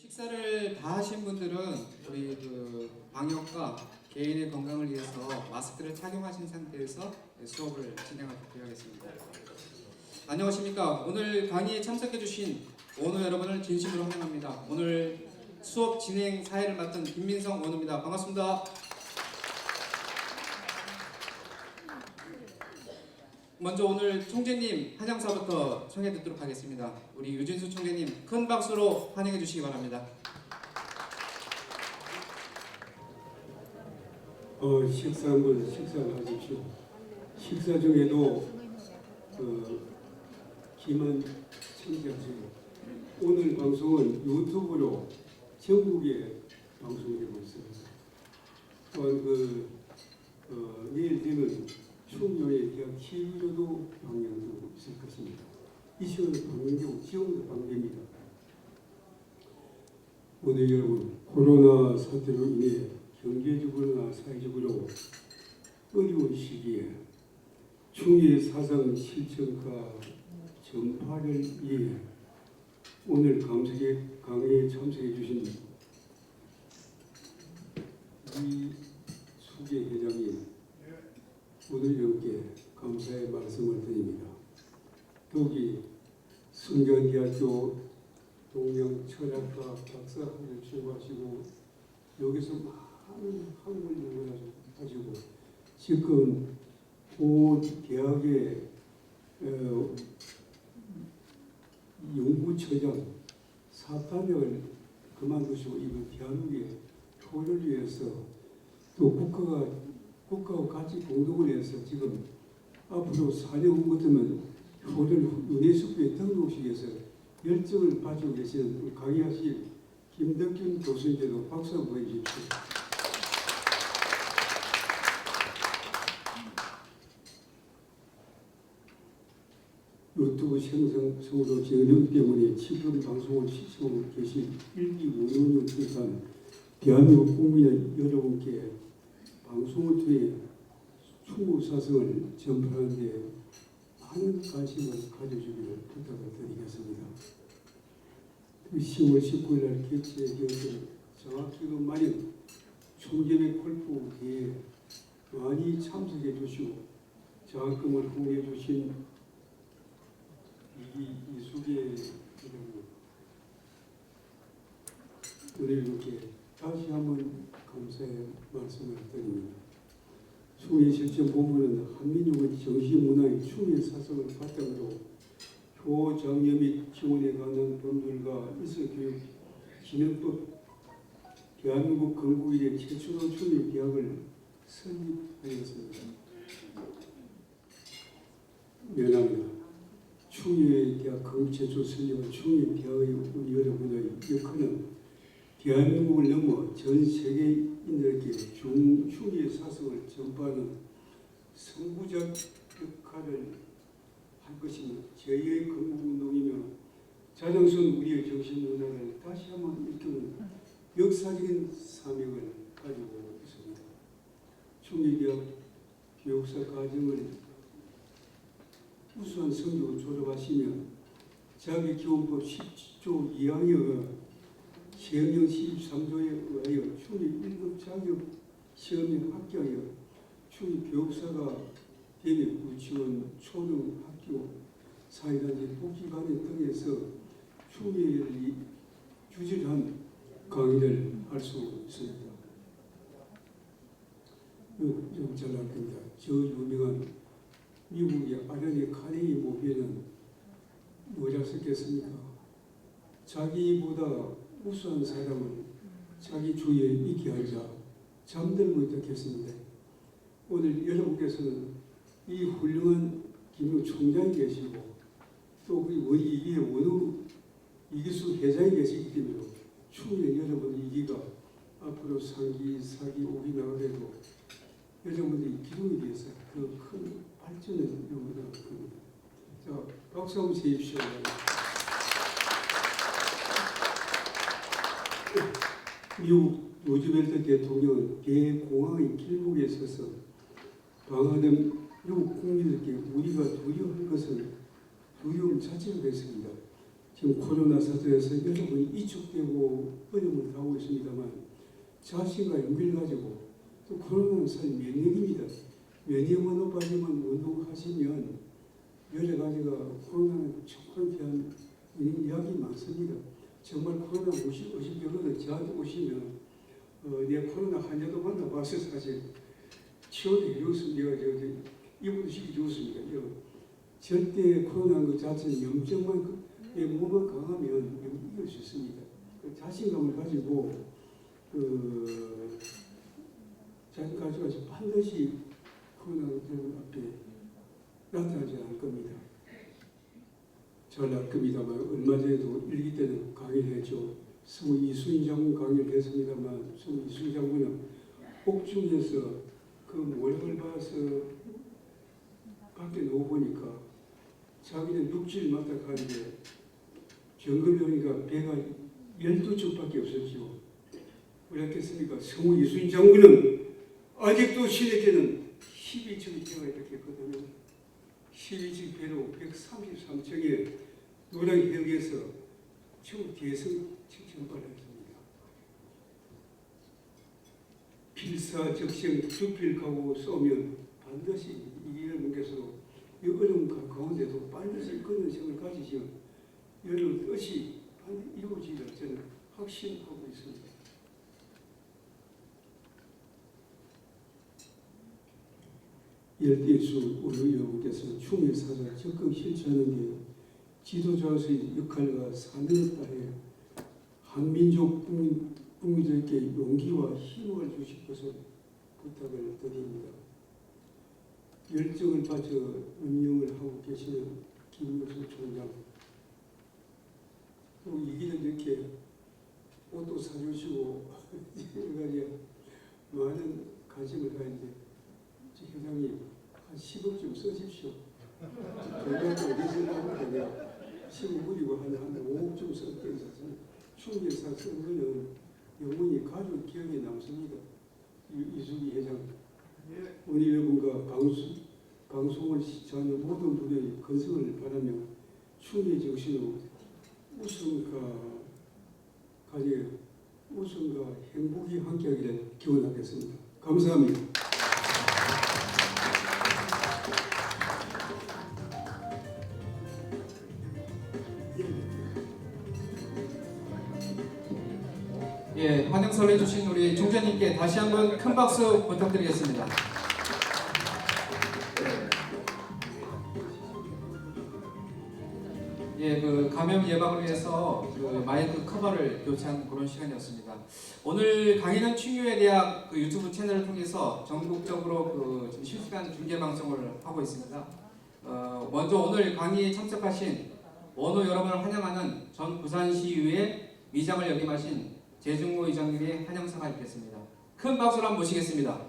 식사를 다 하신 분들은 우리 방역과 개인의 건강을 위해서 마스크를 착용하신 상태에서 수업을 진행하도록 하겠습니다. 안녕하십니까. 오늘 강의에 참석해주신 원우 여러분을 진심으로 환영합니다. 오늘 수업 진행 사회를 맡은 김민성 원우입니다. 반갑습니다. 먼저 오늘 총재님 한양사부터 청해 듣도록 하겠습니다. 우리 유진수 총재님 큰 박수로 환영해 주시기 바랍니다. 식사한 식사를 하십시오. 식사 중에도 기만 참여하세요. 오늘 방송은 유튜브로 전국에 방송되고 있습니다. 또한 내일 되면 충녀에 대한 TV로도 방영되고 있을 것입니다. 이 시간에 방영되고 지금도 방영됩니다. 오늘 여러분, 코로나 사태로 인해 경제적으로나 사회적으로 어려운 시기에 충의 사상 실천과 전파를 위해 오늘 강의에 참석해 주신 이수계 회장님 오늘 여러분께 감사의 말씀을 드립니다. 더욱이 성균대학교 동양철학과 박사학위를 취득하시고 여기서 많은 학문을 연구하시고 지금 고 대학의 연구처장 사단을 그만두시고 이번 대한민국의 표를 위해서 또 국가와 같이 공동을 해서 지금 앞으로 4년 후 같으면 표를 유네스코에 등록시키기 위해서 열정을 가지고 계시는 강의하실 김덕균 교수님께도 박수 한번 보여주십시오. 유튜브 생성으로 어렵기 때문에 지금 방송을 시청하고 계신 일기 원원을 비롯한 대한민국 국민 여러분께 방송을 통해 충무사성을 전파하는 데 많은 관심을 가져주기를 부탁을 드리겠습니다. 10월 19일 날 개최되었던 정학기금 마련 총재배 골프 대회에 많이 참석해 주시고 장학금을 후원해 주신 이수계 오늘 이렇게 다시 한번 감사의 말씀을 드립니다. 충의 실천 본부는 한민족의 정신문화의 충의 사상을 바탕으로 교장려 및 지원에 관한 법률과 이서교육 진흥법 대한민국 건국 이래 최초로 충의 대학을 설립하였습니다. 면합니다. 충의 대학 건국 최초 설립한 충의 대학의 여러분의 역할은 대한민국을 넘어 전 세계인들에게 충의 사상을 전파하는 선구적 역할을 할 것입니다. 제2의 건국운동이며 자랑스러운 우리의 정신문화를 다시 한번 일깨우는 역사적인 사명을 가지고 있습니다. 충의대학 교육사 과정을 우수한 성적으로 졸업하시면 자기기본법 10조 2항에 의해 시행령 13조에 의하여 충의 1급 자격 시험에 합격하여 충의 교육사가 되면 유치원, 초등, 학교, 사회단체, 복지관을 통해서 충의를 규제한 강의를 할 수 있습니다. 좀 잘할 겁니다. 저 유명한 미국의 아련의 카네기 모비에는 뭐라 썼겠습니까? 자기보다 우수한 사람을 자기 주위에 있게 하자 잠들고 있겠습니다. 오늘 여러분께서는 이 훌륭한 김용 총장이 계시고 또 이게 원우 이기수 회장이 계시기 때문에 충분히 여러분의 이기가 앞으로 상기, 사기, 오기 나가더라도 여러분들이 기둥이 돼서 그 큰 발전을 이루어갈 겁니다. 자, 박수 한번 주십시오. 미국 루즈벨트 대통령은 대공황의 길목에 서서 방화된 미국 국민들께 우리가 두려워할 것은 두려움 자체가 됐습니다. 지금 코로나 사태에서 여러분이 위축되고 어려움을 당하고 있습니다만 자신과 용기를 가지고 또 코로나는 사실 면역입니다. 면역만 높아지면 운동하시면 여러 가지가 코로나는 정말 대한 이야기 많습니다. 정말 코로나 오시면 저한테 오시면 내 코로나 환자도 만나봐서 사실 치료도 해줬습니다. 이분도 시켜줬습니다. 절대 코로나 그 자체는 염증만 내 몸만 강하면 이길 수 있습니다. 그 자신감을 가지고 자신 가지고 반드시 코로나 앞에 나타나지 않을 겁니다. 잘 알 겁니다만 얼마 전에도 일기 때는 강의를 했죠. 성우 이수인 장군 강의를 했습니다만 성우 이수인 장군은 옥중에서 그 모략을 봐서 밖에 누워보니까 자기는 육지를 맡아 가는데 정글에 오니까 배가 12척밖에 없었죠. 왜그랬겠습니까? 성우 이수인 장군은 아직도 신에게는 12척의 배가 이렇게 있거든요. 12척 배로 133척의 노량 해역에서 총 대성 칭찬받아 있습니다. 필사적생 주필하고 쏘면 반드시 이기는 것으로 이 어려운 가운데도 반드시 그런 생을 가지시면 여러분 뜻이 반드시 이루어지리라 저는 확신하고 있습니다. 열대수 우리 여러분께서 충의사자 적극 실천하는 게 지도자로서의 역할과 사명을 다해 한민족 국민들에게 용기와 힘을 주실 것을 부탁을 드립니다. 열정을 바쳐 운영을 하고 계시는 김무성 총장, 또 이기는 이렇게 옷도 사주시고 여러 가지 많은 관심을 가는데 회장님 한 10억 좀 써십시오. 돈도 어디서 나오는데 10억 부리고 한 5억 좀 썼겠어요. 충의사 쓴 거는 영원히 가족 기억에 남습니다. 이수기 회장, 우리 여러분과 방송을 시청하는 모든 분의 건승을 바라며 충의 정신으로 웃음과 행복이 함께하기를 기원하겠습니다. 감사합니다. 예, 환영사를 해주신 우리 총재님께 다시 한번 큰 박수 부탁드리겠습니다. 예, 그 감염 예방을 위해서 그 마이크 커버를 교체한 그런 시간이었습니다. 오늘 강의는 충유외대학 그 유튜브 채널을 통해서 전국적으로 그 지금 실시간 중계 방송을 하고 있습니다. 먼저 오늘 강의에 참석하신 원호 여러분을 환영하는 전 부산시의회 의장을 역임하신 재중모 의장님의 환영사가 있겠습니다. 큰 박수로 한번 모시겠습니다.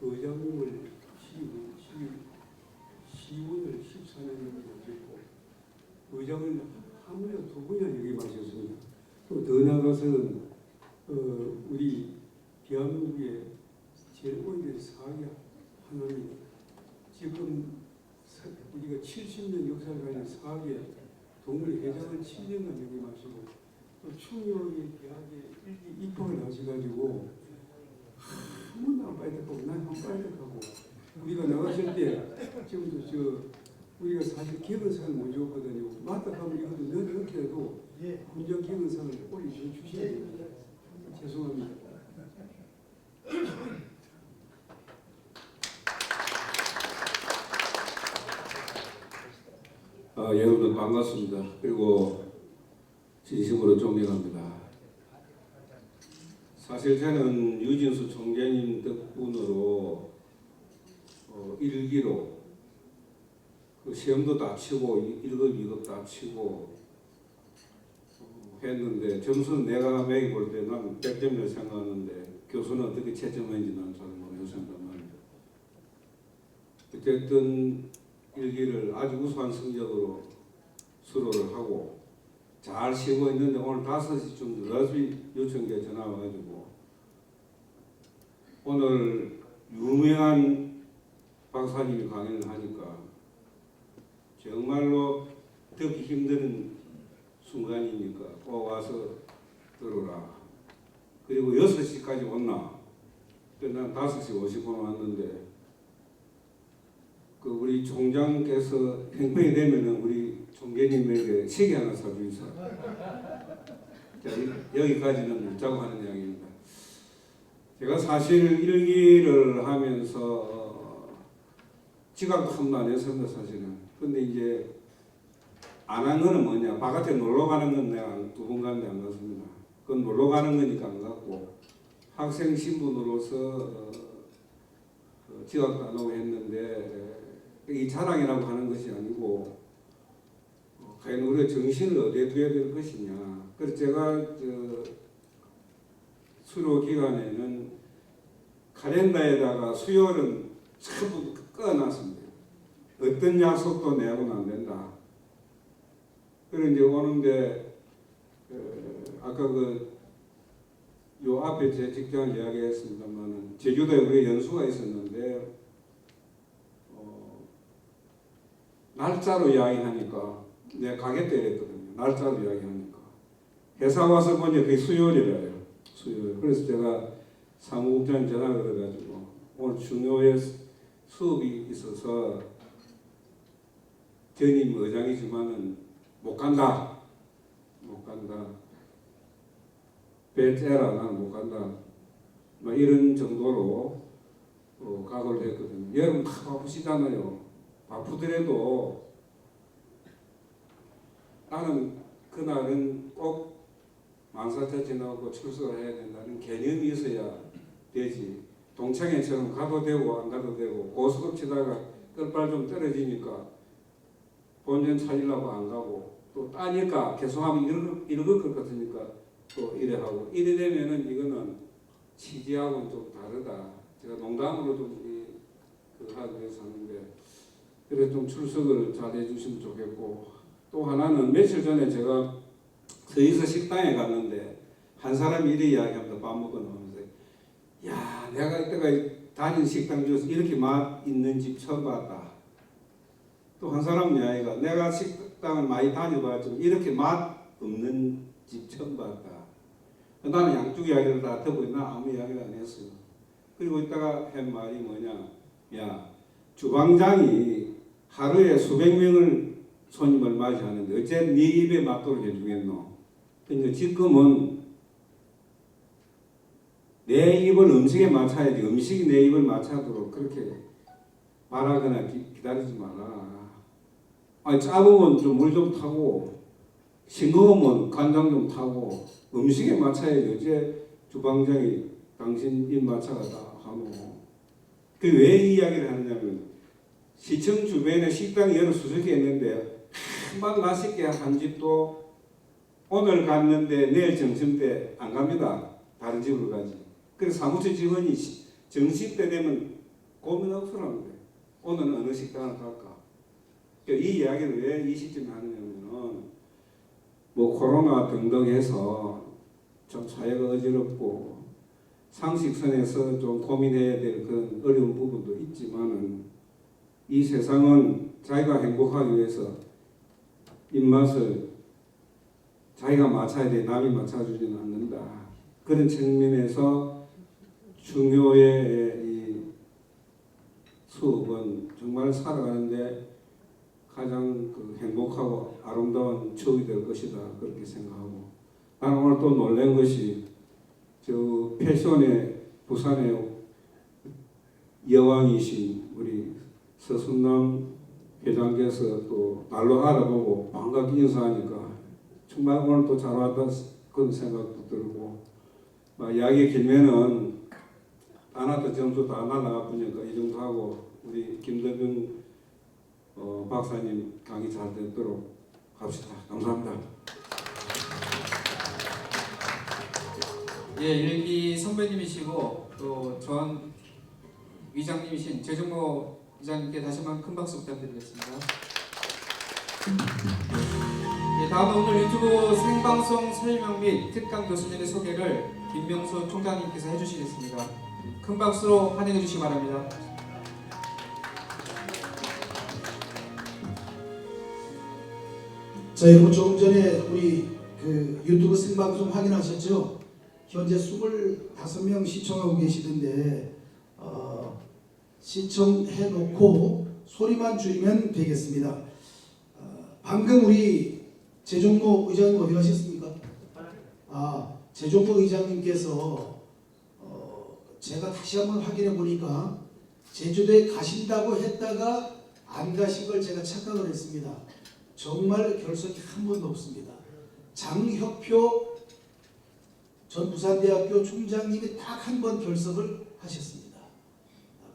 의장님을 시군을 14년을 모셨고 의장을 한 분이나 두 분이나 역임하셨습니다. 또 더 나아가서는 우리 대한민국의 제일 오래된 사회 하나입니다. 지금 우리가 70년 역사를 가진 사학의 동물회장을 7년간 역임하시고 또 충효의 대학에 일기 입학을 하셔가지고 한 번도 안 빠이득하고 난 한 빠이득하고 우리가 나가실 때 지금도 우리가 사실 기획원상을 못 줬거든요. 맞다 하면 이것도 늘 이렇게 해도 군정 기획원상을 올려주셔야 됩니다. 죄송합니다. 여러분 반갑습니다. 그리고 진심으로 존경합니다. 사실 저는 유진수 총재님 덕분으로 일기로 그 시험도 다 치고 1급, 2급 다 치고 했는데 점수는 내가 매기 볼 때 난 100점을 생각하는데 교수는 어떻게 채점했는지 난 잘 모르겠습니다만 어쨌든 일기를 아주 우수한 성적으로 수료를 하고 잘 쉬고 있는데 오늘 5시쯤 늦어지 요청에 전화 와가지고 오늘 유명한 박사님이 강연을 하니까 정말로 듣기 힘든 순간이니까 꼭 와서 들어라. 그리고 6시까지 왔나? 난 5시 50분 왔는데 그 우리 총장께서 행편이 되면은 우리 총재님에게 시계 하나 사주이소. 여기까지는 묻자고 하는 이야기입니다. 제가 사실 일기를 하면서 지각도 한 번 안 했습니다, 사실은. 근데 이제 안 한 거는 뭐냐? 바깥에 놀러 가는 건 내가 2번 갔는데 안 갔습니다. 그건 놀러 가는 거니까 안 갔고 학생 신분으로서 지각도 안 하고 했는데 이 자랑이라고 하는 것이 아니고 과연 우리가 정신을 어디에 두어야 될 것이냐. 그래서 제가 수료 기간에는 카렌다에다가 수요일은 전부 꺼놨습니다. 어떤 약속도 내고는 안 된다. 그리고 이제 오는데 아까 요 앞에 제 직장을 이야기했습니다만은 제주도에 우리 연수가 있었는데 날짜로 이야기하니까 내가 가겠다 이랬거든요. 날짜로 이야기하니까 회사 와서 보니 그게 수요일이래요. 수요일. 그래서 제가 사무국장님 전화를 해가지고 오늘 중요한 수업이 있어서 전임 의장이지만은 못 간다. 배 째라. 나는 못 간다. 막 이런 정도로 각오를 했거든요. 여러분 다 바쁘시잖아요. 바쁘더라도 나는 그날은 꼭 만사태 지나고 출석을 해야 된다는 개념이 있어야 되지. 동창회처럼 가도 되고 안 가도 되고 고스톱 치다가 끝발 좀 떨어지니까 본전 찾으려고 안 가고 또 따니까 계속하면 이러고 것 같으니까 또 이래 하고 이래 되면은 이거는 취지하고는 좀 다르다. 제가 농담으로 좀 하기 위해서 하는데 그래서 좀 출석을 잘 해주시면 좋겠고 또 하나는 며칠 전에 제가 서희서 식당에 갔는데 한 사람이 이래 이야기합니다. 밥 먹고 나오면서 야 내가 이때가 다닌 식당 중에서 이렇게 맛 있는 집 처음 봤다. 또 한 사람은 이야기가 내가 식당을 많이 다녀봤지만 이렇게 맛 없는 집 처음 봤다. 나는 양쪽 이야기를 다 듣고 나 아무 이야기를 안 했어요. 그리고 이따가 한 말이 뭐냐. 야 주방장이 하루에 수백 명을 손님을 맞이하는데 어째 네 입에 맞도록 해주겠노. 그러니까 지금은 내 입을 음식에 맞춰야지 음식이 내 입을 맞추도록 그렇게 말하거나 기다리지 마라. 아니 짜보면 좀 물 좀 타고 싱거우면 간장 좀 타고 음식에 맞춰야지 어째 주방장이 당신 입 맞춰가 다 하노. 그 왜 이 이야기를 하느냐면 시청 주변에 식당이 여러 수십 개 있는데 막 맛있게 한 집도 오늘 갔는데 내일 점심 때 안 갑니다. 다른 집으로 가지. 그래서 사무처 직원이 점심 때 되면 고민 없으라는 거예요. 오늘은 어느 식당을 갈까? 그러니까 이 이야기를 왜 이 시점에 하느냐면은 뭐 코로나 등등 해서 좀 사회가 어지럽고 상식선에서 좀 고민해야 될 그런 어려운 부분도 있지만은 이 세상은 자기가 행복하기 위해서 입맛을 자기가 맞춰야 돼. 남이 맞춰주지는 않는다. 그런 측면에서 중요의 이 수업은 정말 살아가는데 가장 행복하고 아름다운 추억이 될 것이다. 그렇게 생각하고 나는 오늘 또 놀란 것이 저 패션의 부산의 여왕이신 우리 서순남 회장께서 또 날로 알아보고 반갑게 인사하니까 정말 오늘 또 잘 왔다 그런 생각도 들고 막 이야기 길면은 하나도 점수 다 날라가 보니까 이 정도 하고 우리 김대중 박사님 강의 잘 되도록 합시다. 감사합니다. 예, 일기 선배님이시고 또 전 위장님이신 최정모 위장님께 다시 한번 큰 박수 부탁드리겠습니다. 예, 다음은 오늘 유튜브 생방송 설명 및 특강 교수님의 소개를 김명수 총장님께서 해주시겠습니다. 큰 박수로 환영해 주시기 바랍니다. 자, 여러분 조금 전에 우리 그 유튜브 생방송 확인하셨죠? 현재 25명 시청하고 계시던데 시청해 놓고 소리만 줄이면 되겠습니다. 방금 우리 재종모 의장님 어디 가셨습니까? 재종모 의장님께서 제가 다시 한번 확인해 보니까 제주도에 가신다고 했다가 안 가신 걸 제가 착각을 했습니다. 정말 결석이 한 번도 없습니다. 장혁표 전 부산대학교 총장님이 딱 한 번 결석을 하셨습니다.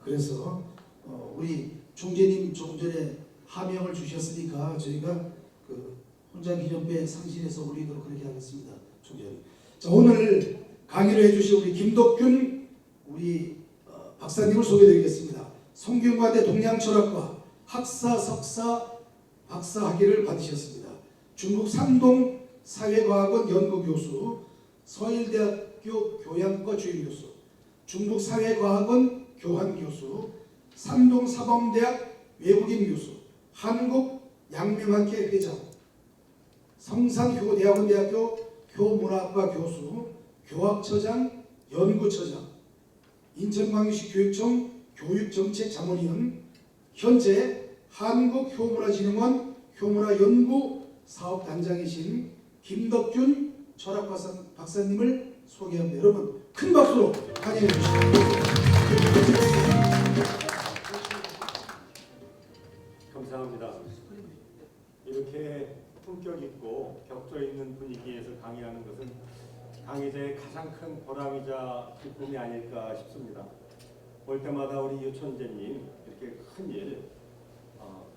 그래서 우리 총재님 조금 전에 하명을 주셨으니까 저희가 그 혼자 기념배 상실해서 올리도록 그렇게 하겠습니다. 총재님. 자, 오늘 강의를 해주신 우리 김덕균 우리 박사님을 소개드리겠습니다. 성균관대 동양철학과 학사, 석사, 박사 학위를 받으셨습니다. 중국山东 사회과학원 연구교수, 서일대학교 교양과 주임교수, 중국 사회과학원 교환교수,山东 사범대학 외국인 교수, 한국 양명학회 회장, 성산효대학원대학교 교문학과 교수, 교학처장, 연구처장, 인천광역시 교육청 교육정책자문위원, 현재 한국효문화진흥원 효문화연구사업단장이신 김덕균 철학박사님을 소개합니다. 여러분 큰 박수로 환영해 주시기 감사합니다. 이렇게 품격 있고 격조 있는 분위기에서 강의하는 것은 강의자의 가장 큰 보람이자 기쁨이 아닐까 싶습니다. 볼 때마다 우리 유천재님 이렇게 큰일,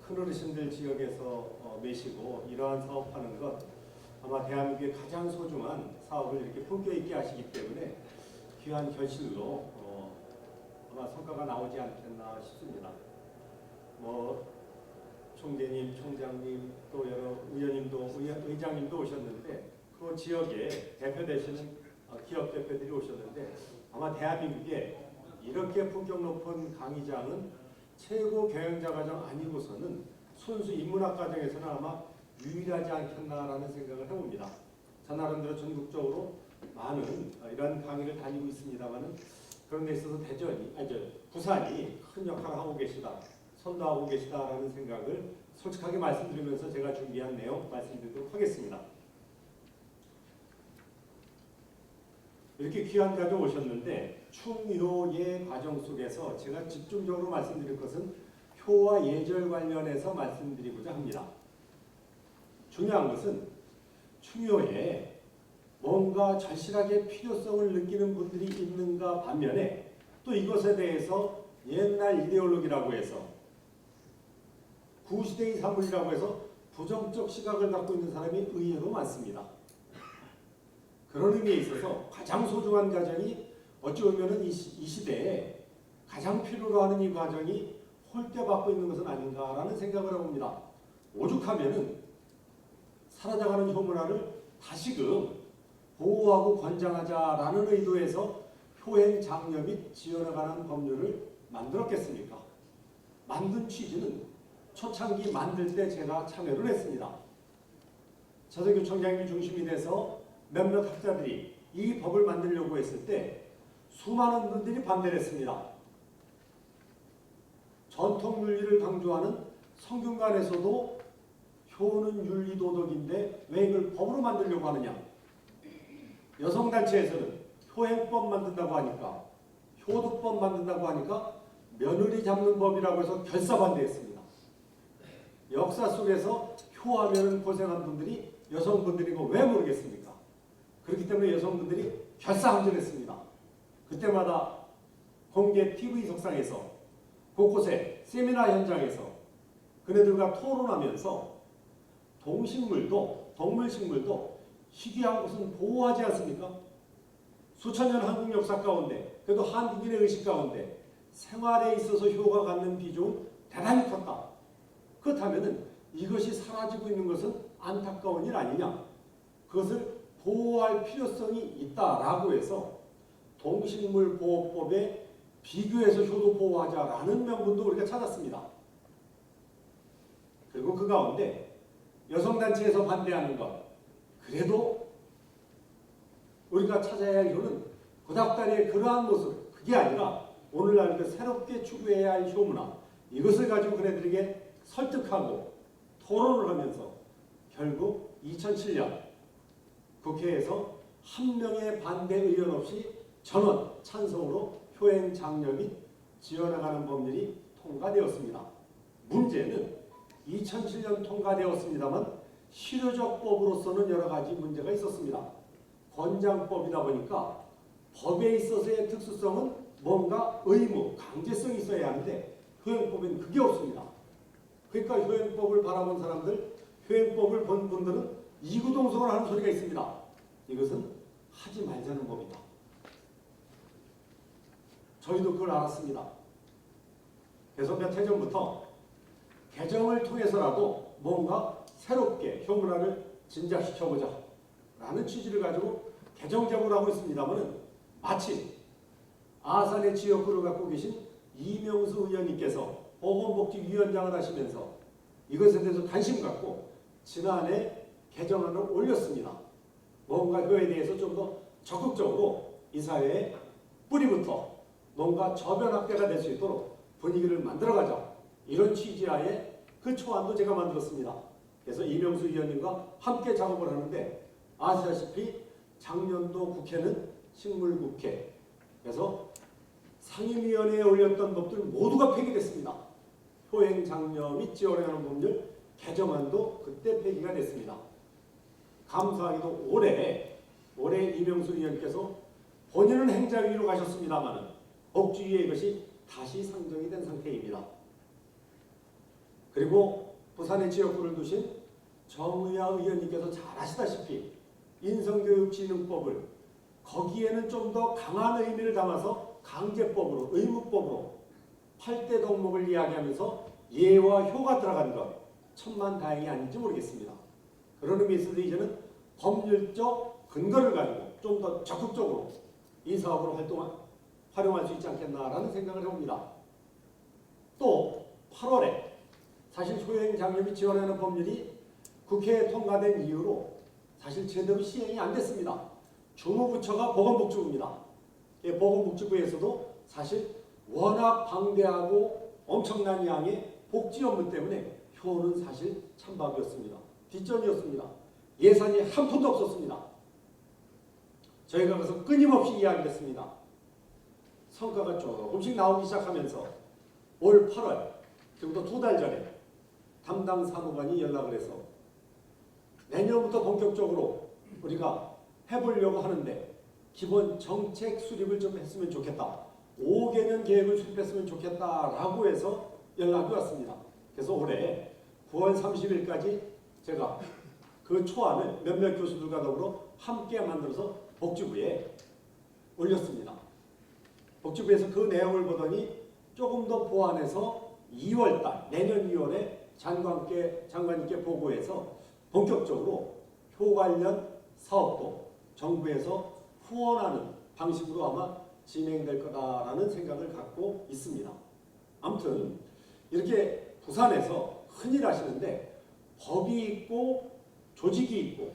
큰 어르신들 지역에서 매시고 이러한 사업하는 것 아마 대한민국의 가장 소중한 사업을 이렇게 품격 있게 하시기 때문에 귀한 결실로 아마 성과가 나오지 않겠나 싶습니다. 총재님, 총장님, 또 여러 의원님도 의장님도 오셨는데 그 지역에 대표되시는 기업 대표들이 오셨는데 아마 대한민국에 이렇게 품격 높은 강의장은 최고 경영자 과정 아니고서는 순수 인문학 과정에서는 아마 유일하지 않겠나라는 생각을 해봅니다. 저 나름대로 전국적으로 많은 이런 강의를 다니고 있습니다만은 그런 데 있어서 부산이 큰 역할을 하고 계시다, 선도하고 계시다라는 생각을 솔직하게 말씀드리면서 제가 준비한 내용 말씀드리도록 하겠습니다. 이렇게 귀한 자들 오셨는데 충효의 과정 속에서 제가 집중적으로 말씀드릴 것은 효와 예절 관련해서 말씀드리고자 합니다. 중요한 것은 충효에 뭔가 절실하게 필요성을 느끼는 분들이 있는가 반면에 또 이것에 대해서 옛날 이데올로기라고 해서 구시대의 사물이라고 해서 부정적 시각을 갖고 있는 사람이 의외로 많습니다. 그런 의미에 있어서 가장 소중한 과정이 어찌 보면 이 시대에 가장 필요로 하는 이 과정이 홀대받고 있는 것은 아닌가라는 생각을 해봅니다. 오죽하면은 사라져가는 효문화를 다시금 보호하고 권장하자라는 의도에서 효행 장려 및 지원에 관한 법률을 만들었겠습니까? 만든 취지는 초창기 만들 때 제가 참여를 했습니다. 차석규 총장님이 중심이 돼서 몇몇 학자들이 이 법을 만들려고 했을 때 수많은 분들이 반대를 했습니다. 전통 윤리를 강조하는 성균관에서도 효는 윤리 도덕인데 왜 이걸 법으로 만들려고 하느냐. 여성단체에서는 효행법 만든다고 하니까, 효도법 만든다고 하니까 며느리 잡는 법이라고 해서 결사반대했습니다. 역사 속에서 효하면 고생한 분들이 여성분들이고 왜 모르겠습니까? 그렇기 때문에 여성분들이 결사항전했습니다. 그때마다 공개 TV 석상에서 곳곳에 세미나 현장에서 그네들과 토론하면서 동물식물도 희귀한 것은 보호하지 않습니까? 수천 년 한국 역사 가운데 그래도 한국인의 의식 가운데 생활에 있어서 효가 갖는 비중은 대단히 컸다. 그렇다면 이것이 사라지고 있는 것은 안타까운 일 아니냐. 그것을 보호할 필요성이 있다라고 해서 동식물보호법에 비교해서 효도 보호하자라는 명분도 우리가 찾았습니다. 그리고 그 가운데 여성단체에서 반대하는 것, 그래도 우리가 찾아야 할 이유는 구닥다리의 그러한 모습, 그게 아니라 오늘날 그 새롭게 추구해야 할 효문화, 이것을 가지고 그네들에게 설득하고 토론을 하면서 결국 2007년 국회에서 한 명의 반대 의원 없이 전원 찬성으로 효행 장려 및 지어나가는 법률이 통과되었습니다. 문제는 2007년 통과되었습니다만 실효적 법으로서는 여러 가지 문제가 있었습니다. 권장법이다 보니까 법에 있어서의 특수성은 뭔가 의무, 강제성이 있어야 하는데 효행법에는 그게 없습니다. 그러니까 효행법을 바라본 사람들, 효행법을 본 분들은 이구동성을 하는 소리가 있습니다. 이것은 하지 말자는 법이다. 저희도 그걸 알았습니다. 그래서 몇 해 전부터 개정을 통해서라도 뭔가 새롭게 효문화를 진작시켜보자 라는 취지를 가지고 개정 제보를 하고 있습니다만 마침 아산의 지역구를 갖고 계신 이명수 의원님께서 보건복지위원장을 하시면서 이것에 대해서 관심 갖고 지난해 개정안을 올렸습니다. 뭔가 그에 대해서 좀 더 적극적으로 이 사회의 뿌리부터 뭔가 저변 확대가 될 수 있도록 분위기를 만들어가자, 이런 취지하에 그 초안도 제가 만들었습니다. 그래서 이명수 의원님과 함께 작업을 하는데 아시다시피 작년도 국회는 식물국회, 그래서 상임위원회에 올렸던 법들 모두가 폐기됐습니다. 효행장려 및 지원하는 법률 개정안도 그때 폐기가 됐습니다. 감사하게도 올해 이명수 의원께서 본인은 행자위로 가셨습니다만 복지위에 이것이 다시 상정이 된 상태입니다. 그리고 부산의 지역구를 두신 정의아 의원님께서 잘 아시다시피 인성교육진흥법을 거기에는 좀 더 강한 의미를 담아서 강제법으로, 의무법으로 8대 덕목을 이야기하면서 예와 효가 들어간 것, 천만다행이 아닌지 모르겠습니다. 그런 의미에서 이제는 법률적 근거를 가지고 좀 더 적극적으로 이 사업으로 활용할 수 있지 않겠나라는 생각을 해봅니다. 또 8월에 사실 효행장려 및 지원하는 법률이 국회에 통과된 이후로 사실 제대로 시행이 안 됐습니다. 주무부처가 보건복지부입니다. 보건복지부에서도 사실 워낙 방대하고 엄청난 양의 복지 업무 때문에 효는 사실 찬밥이었습니다. 뒷전이었습니다. 예산이 한 푼도 없었습니다. 저희가 그래서 끊임없이 이야기했습니다. 성과가 조금씩 나오기 시작하면서 올 8월, 지금부터 2달 전에 담당 사무관이 연락을 해서 내년부터 본격적으로 우리가 해보려고 하는데 기본 정책 수립을 좀 했으면 좋겠다. 5개년 계획을 수립했으면 좋겠다라고 해서 연락이 왔습니다. 그래서 올해 9월 30일까지 제가 그 초안을 몇몇 교수들과 더불어 함께 만들어서 복지부에 올렸습니다. 복지부에서 그 내용을 보더니 조금 더 보완해서 2월달, 내년 2월에 장관님께 보고해서 본격적으로 효 관련 사업도 정부에서 후원하는 방식으로 아마 진행될 거다라는 생각을 갖고 있습니다. 아무튼 이렇게 부산에서 흔히 하시는데 법이 있고 조직이 있고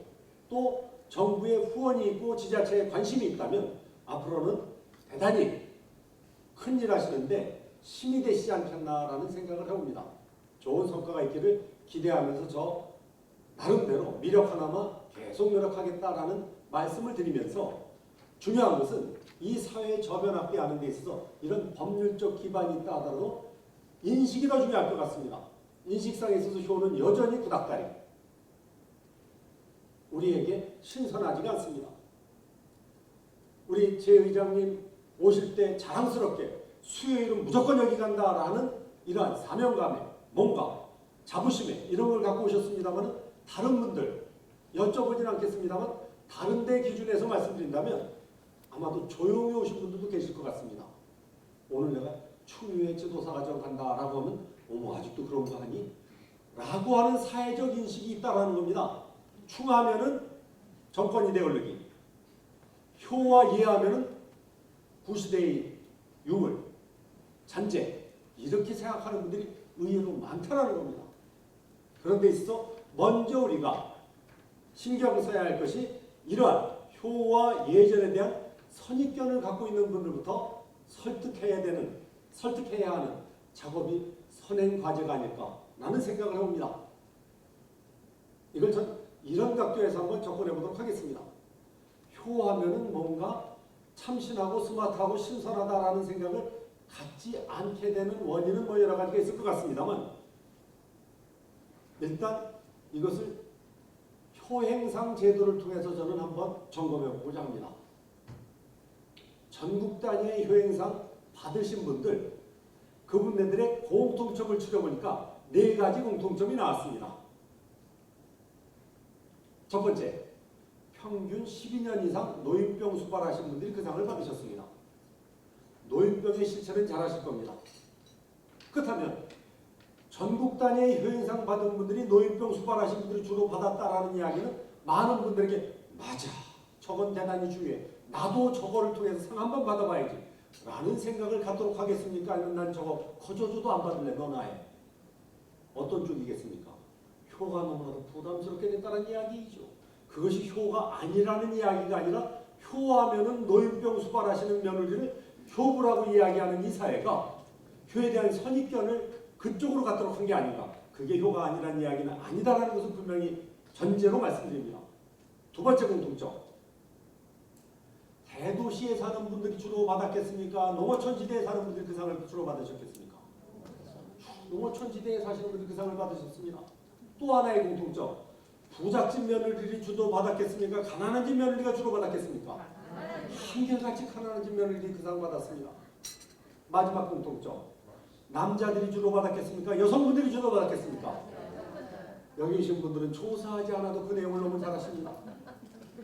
또 정부의 후원이 있고 지자체에 관심이 있다면 앞으로는 대단히 큰일 하시는데 힘이 되시지 않겠나라는 생각을 해봅니다. 좋은 성과가 있기를 기대하면서 저 나름대로 미력 하나만 계속 노력하겠다라는 말씀을 드리면서 중요한 것은 이 사회의 저변 확대하는 데 있어서 이런 법률적 기반이 있다 하더라도 인식이 더 중요할 것 같습니다. 인식상에 있어서 효는 여전히 구닥다리. 우리에게 신선하지가 않습니다. 우리 제 의장님 오실 때 자랑스럽게 수요일은 무조건 여기 간다라는 이러한 사명감에 뭔가 자부심에 이런 걸 갖고 오셨습니다만 다른 분들 여쭤보진 않겠습니다만 다른 데 기준에서 말씀드린다면 아마도 조용히 오신 분들도 계실 것 같습니다. 오늘 내가 추미애 지도사가 저 간다라고 하면 어머 아직도 그런 거 하니? 라고 하는 사회적 인식이 있다라는 겁니다. 충하면은 정권이 되어올리기, 효와 예하면은 구시대의 유물, 잔재 이렇게 생각하는 분들이 의외로 많다라는 겁니다. 그런 데 있어서 먼저 우리가 신경 써야 할 것이 이러한 효와 예절에 대한 선입견을 갖고 있는 분들부터 설득해야 하는 작업이 선행 과제가 아닐까라는 생각을 해봅니다. 이걸 전 이런 각도에서 한번 접근해 보도록 하겠습니다. 효하면은 뭔가 참신하고 스마트하고 신선하다라는 생각을 갖지 않게 되는 원인은 뭐 여러 가지가 있을 것 같습니다만, 일단 이것을 효행상 제도를 통해서 저는 한번 점검해 보고자 합니다. 전국 단위의 효행상 받으신 분들, 그분들의 공통점을 추려보니까 4가지 공통점이 나왔습니다. 첫 번째, 평균 12년 이상 노인병 수발하신 분들이 그 상을 받으셨습니다. 노인병의 실체는 잘 아실 겁니다. 그렇다면 전국 단위의 효행상 받은 분들이 노인병 수발하신 분들이 주로 받았다라는 이야기는 많은 분들에게 맞아, 저건 대단히 중요해, 나도 저거를 통해서 상 한번 받아봐야지 라는 생각을 갖도록 하겠습니까? 아니면 난 저거 거저줘도 안 받을래, 너나 해. 어떤 쪽이겠습니까? 효가 너무나도 부담스럽게 됐다는 이야기이죠. 그것이 효가 아니라는 이야기가 아니라 효하면은 노인병 수발하시는 며느리를 효부라고 이야기하는 이 사회가 효에 대한 선입견을 그쪽으로 갖도록 한 게 아닌가. 그게 효가 아니라는 이야기는 아니다라는 것을 분명히 전제로 말씀드립니다. 두 번째 공통점. 대도시에 사는 분들이 주로 받았겠습니까? 농어촌지대에 사는 분들이 그 상을 주로 받으셨겠습니까? 농어촌지대에 사시는 분들이 그 상을 받으셨습니다. 또 하나의 공통점. 부잣집 며느리들이 주로 받았겠습니까? 가난한 집 며느리가 주로 받았겠습니까? 한결같이 가난한 집 며느리들이 그 상 받았습니다. 마지막 공통점. 남자들이 주로 받았겠습니까? 여성분들이 주로 받았겠습니까? 여기 계신 분들은 조사하지 않아도 그 내용을 너무 잘 아십니다.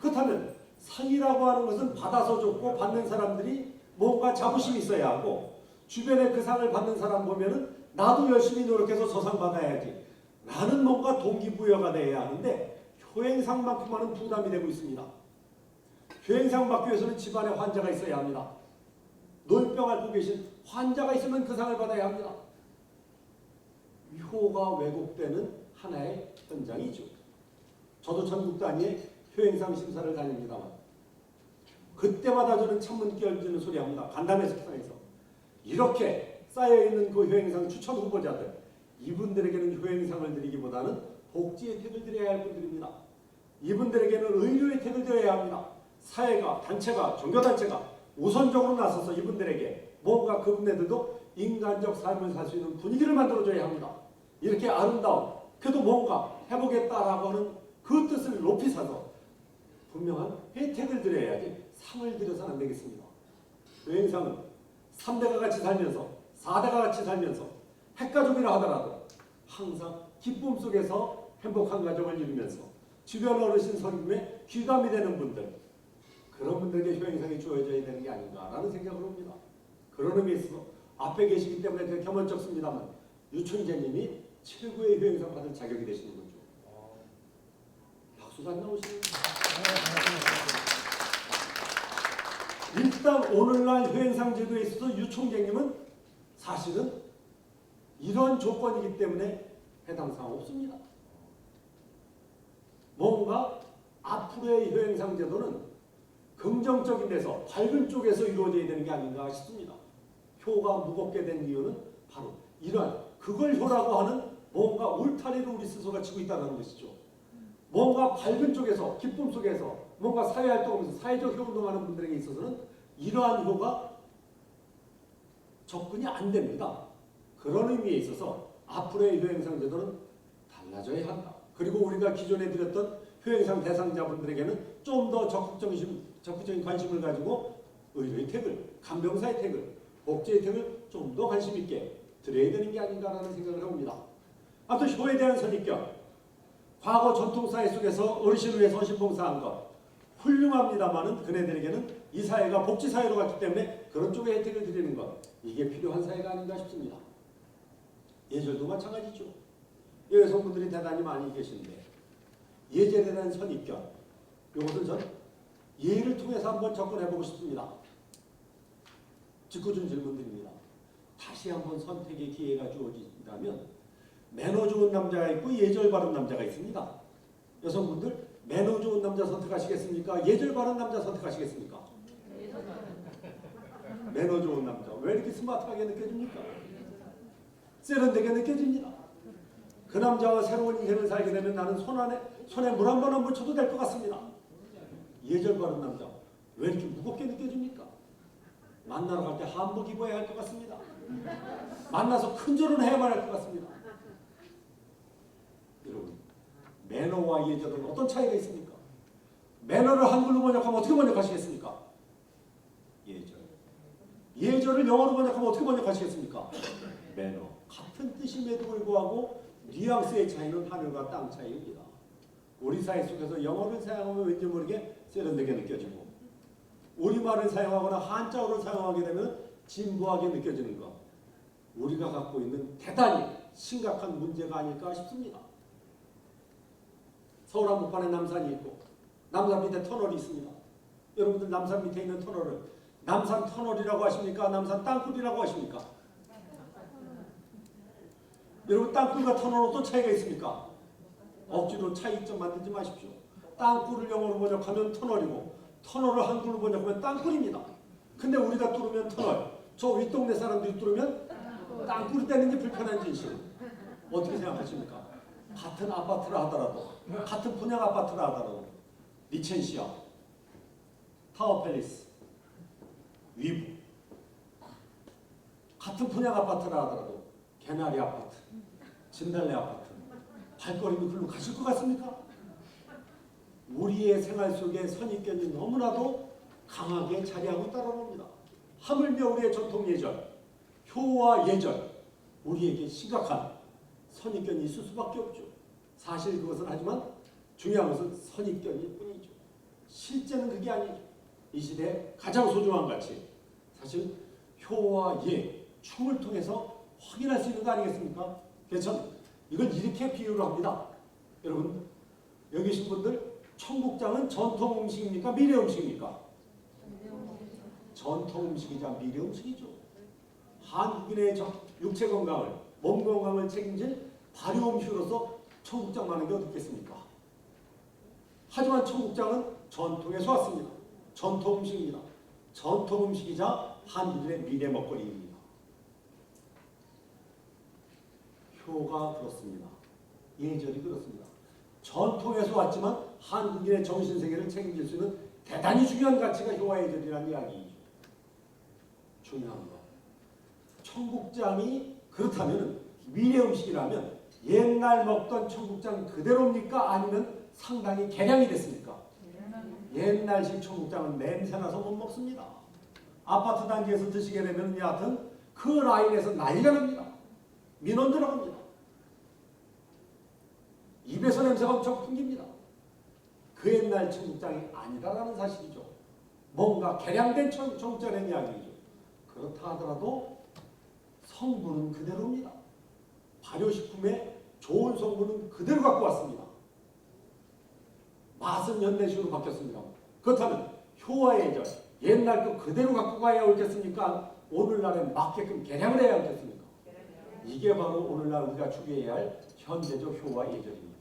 그렇다면 상이라고 하는 것은 받아서 줬고, 받는 사람들이 뭔가 자부심이 있어야 하고, 주변에 그 상을 받는 사람 보면은 나도 열심히 노력해서 저 상 받아야지 라는 뭔가 동기부여가 돼야 하는데, 효행상만큼만은 부담이 되고 있습니다. 효행상 받기 위해서는 집안에 환자가 있어야 합니다. 노인병 앓고 계신 환자가 있으면 그 상을 받아야 합니다. 효가 왜곡되는 하나의 현장이죠. 저도 전국 단위의 효행상 심사를 다닙니다만, 그때마다 저는 찬물 끼얹는 소리 합니다. 간담회 식당에서. 이렇게 쌓여있는 그 효행상 추천 후보자들, 이분들에게는 효행상을 드리기보다는 복지 혜택을 드려야 할 분들입니다. 이분들에게는 의료 혜택을 드려야 합니다. 사회가, 단체가, 종교단체가 우선적으로 나서서 이분들에게 뭔가 그분들도 인간적 삶을 살 수 있는 분위기를 만들어줘야 합니다. 이렇게 아름다운, 그래도 뭔가 해보겠다라고 하는 그 뜻을 높이 사서 분명한 혜택을 드려야지 상을 드려서는 안 되겠습니다. 여행상은 3대가 같이 살면서, 4대가 같이 살면서 핵가족이라 하더라도 항상 기쁨 속에서 행복한 가정을 이루면서 주변 어르신 섬김에 귀감이 되는 분들, 그런 분들에게 효행상이 주어져야 되는 게 아닌가라는 생각을 합니다. 그런 의미에서 앞에 계시기 때문에 제가 겸언쩍습니다만 유춘재님이 최고의 효행상 받을 자격이 되시는 거죠. 박수가 안 나오시네요. 일단 오늘날 효행상 제도에 있어서 유총재님은 사실은 이런 조건이기 때문에 해당 사항 없습니다. 뭔가 앞으로의 효행상 제도는 긍정적인 데서, 밝은 쪽에서 이루어져야 되는 게 아닌가 싶습니다. 효가 무겁게 된 이유는 바로 이러한 그걸 효라고 하는 뭔가 울타리를 우리 스스로가 치고 있다는 것이죠. 뭔가 밝은 쪽에서, 기쁨 속에서 뭔가 사회활동하면서 사회적 효운동하는 분들에게 있어서는 이러한 효가 접근이 안 됩니다. 그런 의미에 있어서 앞으로의 효행상 제도는 달라져야 한다. 그리고 우리가 기존에 드렸던 효행상 대상자분들에게는 좀 더 적극적인 관심을 가지고 의료 혜택을, 간병사 혜택을, 복지 혜택을 좀 더 관심 있게 드려야 되는 게 아닌가라는 생각을 해봅니다. 아무튼 효에 대한 선입견, 과거 전통사회 속에서 어르신을 위해서 헌신봉사한 것 훌륭합니다만은 그네들에게는 이 사회가 복지사회로 갔기 때문에 그런 쪽의 혜택을 드리는 것, 이게 필요한 사회가 아닌가 싶습니다. 예절도 마찬가지죠. 여성분들이 대단히 많이 계시는데 예절에 대한 선입견, 이것을 전 예를 통해서 한번 접근해보고 싶습니다. 직구준 질문드립니다. 다시 한번 선택의 기회가 주어진다면 매너 좋은 남자가 있고 예절 바른 남자가 있습니다. 여성분들 매너 좋은 남자 선택하시겠습니까? 예절 바른 남자 선택하시겠습니까? 매너 좋은 남자. 왜 이렇게 스마트하게 느껴집니까? 세련되게 느껴집니다. 그 남자와 새로운 인생을 살게 되면 나는 손에 물 한 번 안 묻혀도 될 것 같습니다. 예절 바른 남자. 왜 이렇게 무겁게 느껴집니까? 만나러 갈 때 한복 입어야 할 것 같습니다. 만나서 큰절은 해야만 할 것 같습니다. 여러분, 매너와 예절은 어떤 차이가 있습니까? 매너를 한글로 번역하면 어떻게 번역하시겠습니까? 예절. 예절을 영어로 번역하면 어떻게 번역하시겠습니까? 매너. 같은 뜻임에도 불구하고 뉘앙스의 차이는 하늘과 땅 차이입니다. 우리 사회 속에서 영어를 사용하면 왠지 모르게 세련되게 느껴지고 우리말을 사용하거나 한자어를 사용하게 되면 진부하게 느껴지는 것. 우리가 갖고 있는 대단히 심각한 문제가 아닐까 싶습니다. 서울 한복판에 남산이 있고 남산 밑에 터널이 있습니다. 여러분들 남산 밑에 있는 터널을 남산 터널이라고 하십니까? 남산 땅굴이라고 하십니까? 여러분 땅굴과 터널 어떤 차이가 있습니까? 억지로 차이점 만들지 마십시오. 땅굴을 영어로 번역하면 터널이고 터널을 한글로 번역하면 땅굴입니다. 근데 우리가 뚫으면 터널, 저 윗동네 사람들이 뚫으면 땅굴이 떼는 게 불편한 진실. 어떻게 생각하십니까? 같은 아파트를 하더라도 같은 분양 아파트를 하더라도 리첸시아, 타워팰리스, 위브 같은 분양 아파트를 하더라도 개나리 아파트, 진달래 아파트 발걸음이 글로 가실 것 같습니까? 우리의 생활 속에 선입견이 너무나도 강하게 자리하고 있다는 겁니다. 하물며 우리의 전통 예절, 효와 예절, 우리에게 심각한 선입견이 있을 수밖에 없죠. 사실 그것은 하지만 중요한 것은 선입견일 뿐이죠. 실제는 그게 아니죠. 이 시대에 가장 소중한 가치, 사실 효와 예, 춤을 통해서 확인할 수 있는 거 아니겠습니까? 그래서 저는 이걸 이렇게 비유를 합니다. 여러분, 여기 계신 분들 청국장은 전통 음식입니까? 미래 음식입니까? 전통 음식이자 미래 음식이죠. 한국인의 육체 건강을, 몸 건강을 책임질 발효 음식으로서 청국장 많은 게 어디 있겠습니까? 하지만 청국장은 전통에서 왔습니다. 전통 음식입니다. 전통 음식이자 한국인의 미래 먹거리입니다. 효가 그렇습니다. 예절이 그렇습니다. 전통에서 왔지만 한국인의 정신세계를 책임질 수 있는 대단히 중요한 가치가 효와 예절이라는 이야기이죠. 중요한 거. 청국장이 그렇다면 미래 음식이라면 옛날 먹던 청국장 그대로입니까? 아니면 상당히 개량이 됐습니까? 옛날식 청국장은 냄새나서 못 먹습니다. 아파트 단지에서 드시게 되면 여하튼 그 라인에서 난리가 납니다. 민원 들어갑니다. 입에서 냄새가 엄청 풍깁니다. 그 옛날 청국장이 아니다라는 사실이죠. 뭔가 개량된 청국장의 이야기이죠. 그렇다 하더라도 성분은 그대로입니다. 발효식품의 좋은 성분은 그대로 갖고 왔습니다. 맛은 현대식으로 바뀌었습니다. 그렇다면 효와 예절, 옛날 거 그대로 갖고 가야 옳겠습니까? 오늘날에 맞게끔 개량을 해야 옳겠습니까? 이게 바로 오늘날 우리가 추구해야 할 현대적 효와 예절입니다.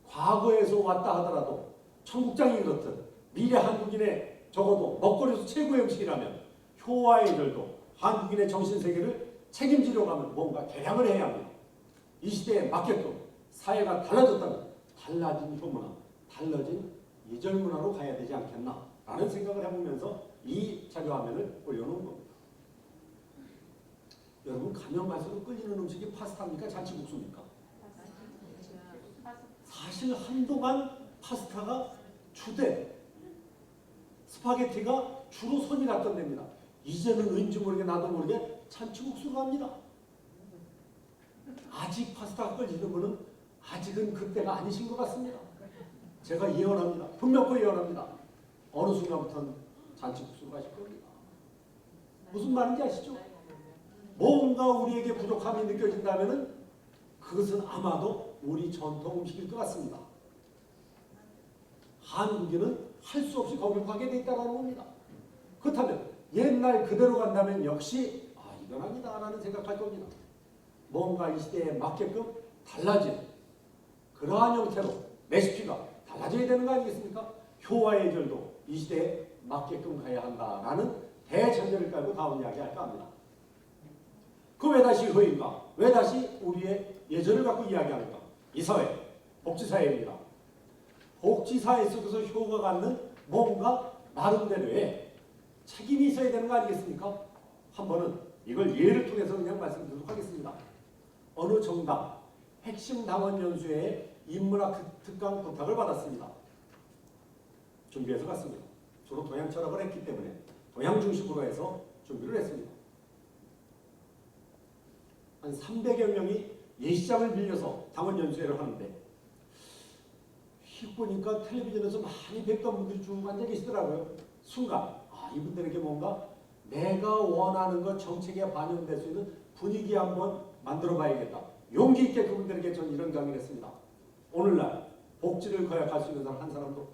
과거에서 왔다 하더라도 청국장이 그렇듯 미래 한국인의 적어도 먹거리에서 최고의 음식이라면 효와 예절도 한국인의 정신세계를 책임지려고 하면 뭔가 개량을 해야 합니다. 이 시대에 맞게끔 사회가 달라졌다면 달라진 효문화, 달라진 예절 문화로 가야 되지 않겠나 라는 생각을 해보면서 이 자료 화면을 올려놓은 겁니다. 여러분, 가면 갈수록 끌리는 음식이 파스타입니까? 잔치국수입니까? 사실 한동안 파스타가 주된, 스파게티가 주로 손이 갔던 데입니다. 이제는 왠지 모르게 나도 모르게 잔치국수로 갑니다. 아직 파스타가 끌리는 분은 아직은 그때가 아니신 것 같습니다. 제가 예언합니다. 분명히 예언합니다. 어느 순간부터는 잔치국수로 가실 겁니다. 무슨 말인지 아시죠? 뭔가 우리에게 부족함이 느껴진다면 그것은 아마도 우리 전통 음식일 것 같습니다. 한국인은 할 수 없이 거기로 가게 돼 있다는 겁니다. 그렇다면 옛날 그대로 간다면 역시 이건 아니다라는 생각할 겁니다. 뭔가 이 시대에 맞게끔 달라진 그러한 형태로 레시피가 달라져야 되는 거 아니겠습니까? 효와의 절도 이 시대에 맞게끔 가야 한다라는 대전제를 깔고 다음 이야기 할까 합니다. 그 왜 다시 효인가? 왜 다시 우리의 예전을 갖고 이야기하는가? 이 사회, 복지사회입니다. 복지사회 속에서 효가 갖는 뭔가 나름대로의 책임이 있어야 되는 거 아니겠습니까? 한 번은 이걸 예를 통해서 그냥 말씀드리도록 하겠습니다. 어느 정당 핵심 당원 연수회에 인문학 특강 부탁을 받았습니다. 준비해서 갔습니다. 주로 동양 철학을 했기 때문에 동양 중심으로 해서 준비를 했습니다. 한 300여 명이 예시장을 빌려서 당원 연수회를 하는데 보니까 텔레비전에서 많이 뵙던 분들이 쭉 앉아 계시더라고요. 순간 이분들에게 뭔가 내가 원하는 것 정책에 반영될 수 있는 분위기 한번 만들어 봐야겠다. 용기 있게 그분들에게 전 이런 강의를 했습니다. 오늘날 복지를 거역할 수 있는 사람 한 사람도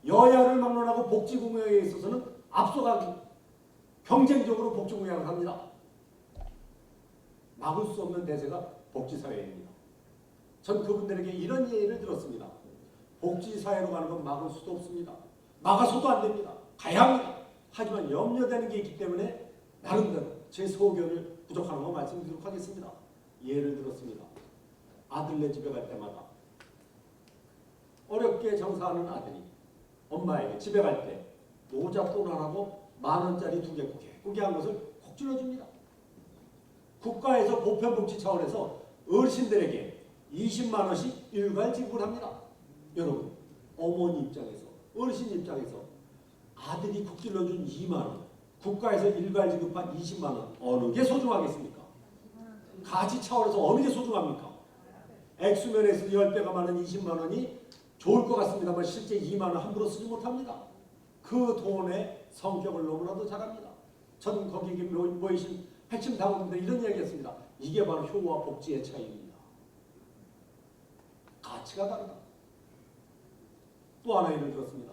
여야를 막론하고 복지 공약에 있어서는 앞서가기 경쟁적으로 복지 공약을 합니다. 막을 수 없는 대세가 복지사회입니다. 전 그분들에게 이런 예를 들었습니다. 복지사회로 가는 건 막을 수도 없습니다. 막아서도 안 됩니다. 가야 합니다. 하지만 염려되는 게 있기 때문에 나름대로 제 소견을 부족하는 거 말씀드리도록 하겠습니다. 예를 들었습니다. 아들네 집에 갈 때마다 어렵게 장사하는 아들이 엄마에게 집에 갈 때 노잣돈 하나고 10,000원짜리 2개 꾸게 한 것을 콕 찔러줍니다. 국가에서 보편복지 차원에서 어르신들에게 20만 원씩 일괄 지불합니다. 여러분, 어머니 입장에서, 어르신 입장에서 아들이 국 찔러준 2만 원, 국가에서 일괄 지급한 20만 원, 어느 게 소중하겠습니까? 가치 차원에서 어느 게 소중합니까? 액수면에서 10배가 많은 20만 원이 좋을 것 같습니다만 실제 2만 원 함부로 쓰지 못합니다. 그 돈의 성격을 너무나도 잘 압니다. 전 거기에 모이신 핵심 당원들 이런 이야기했습니다. 이게 바로 효와 복지의 차이입니다. 가치가 다르다. 또 하나 예를 들었습니다.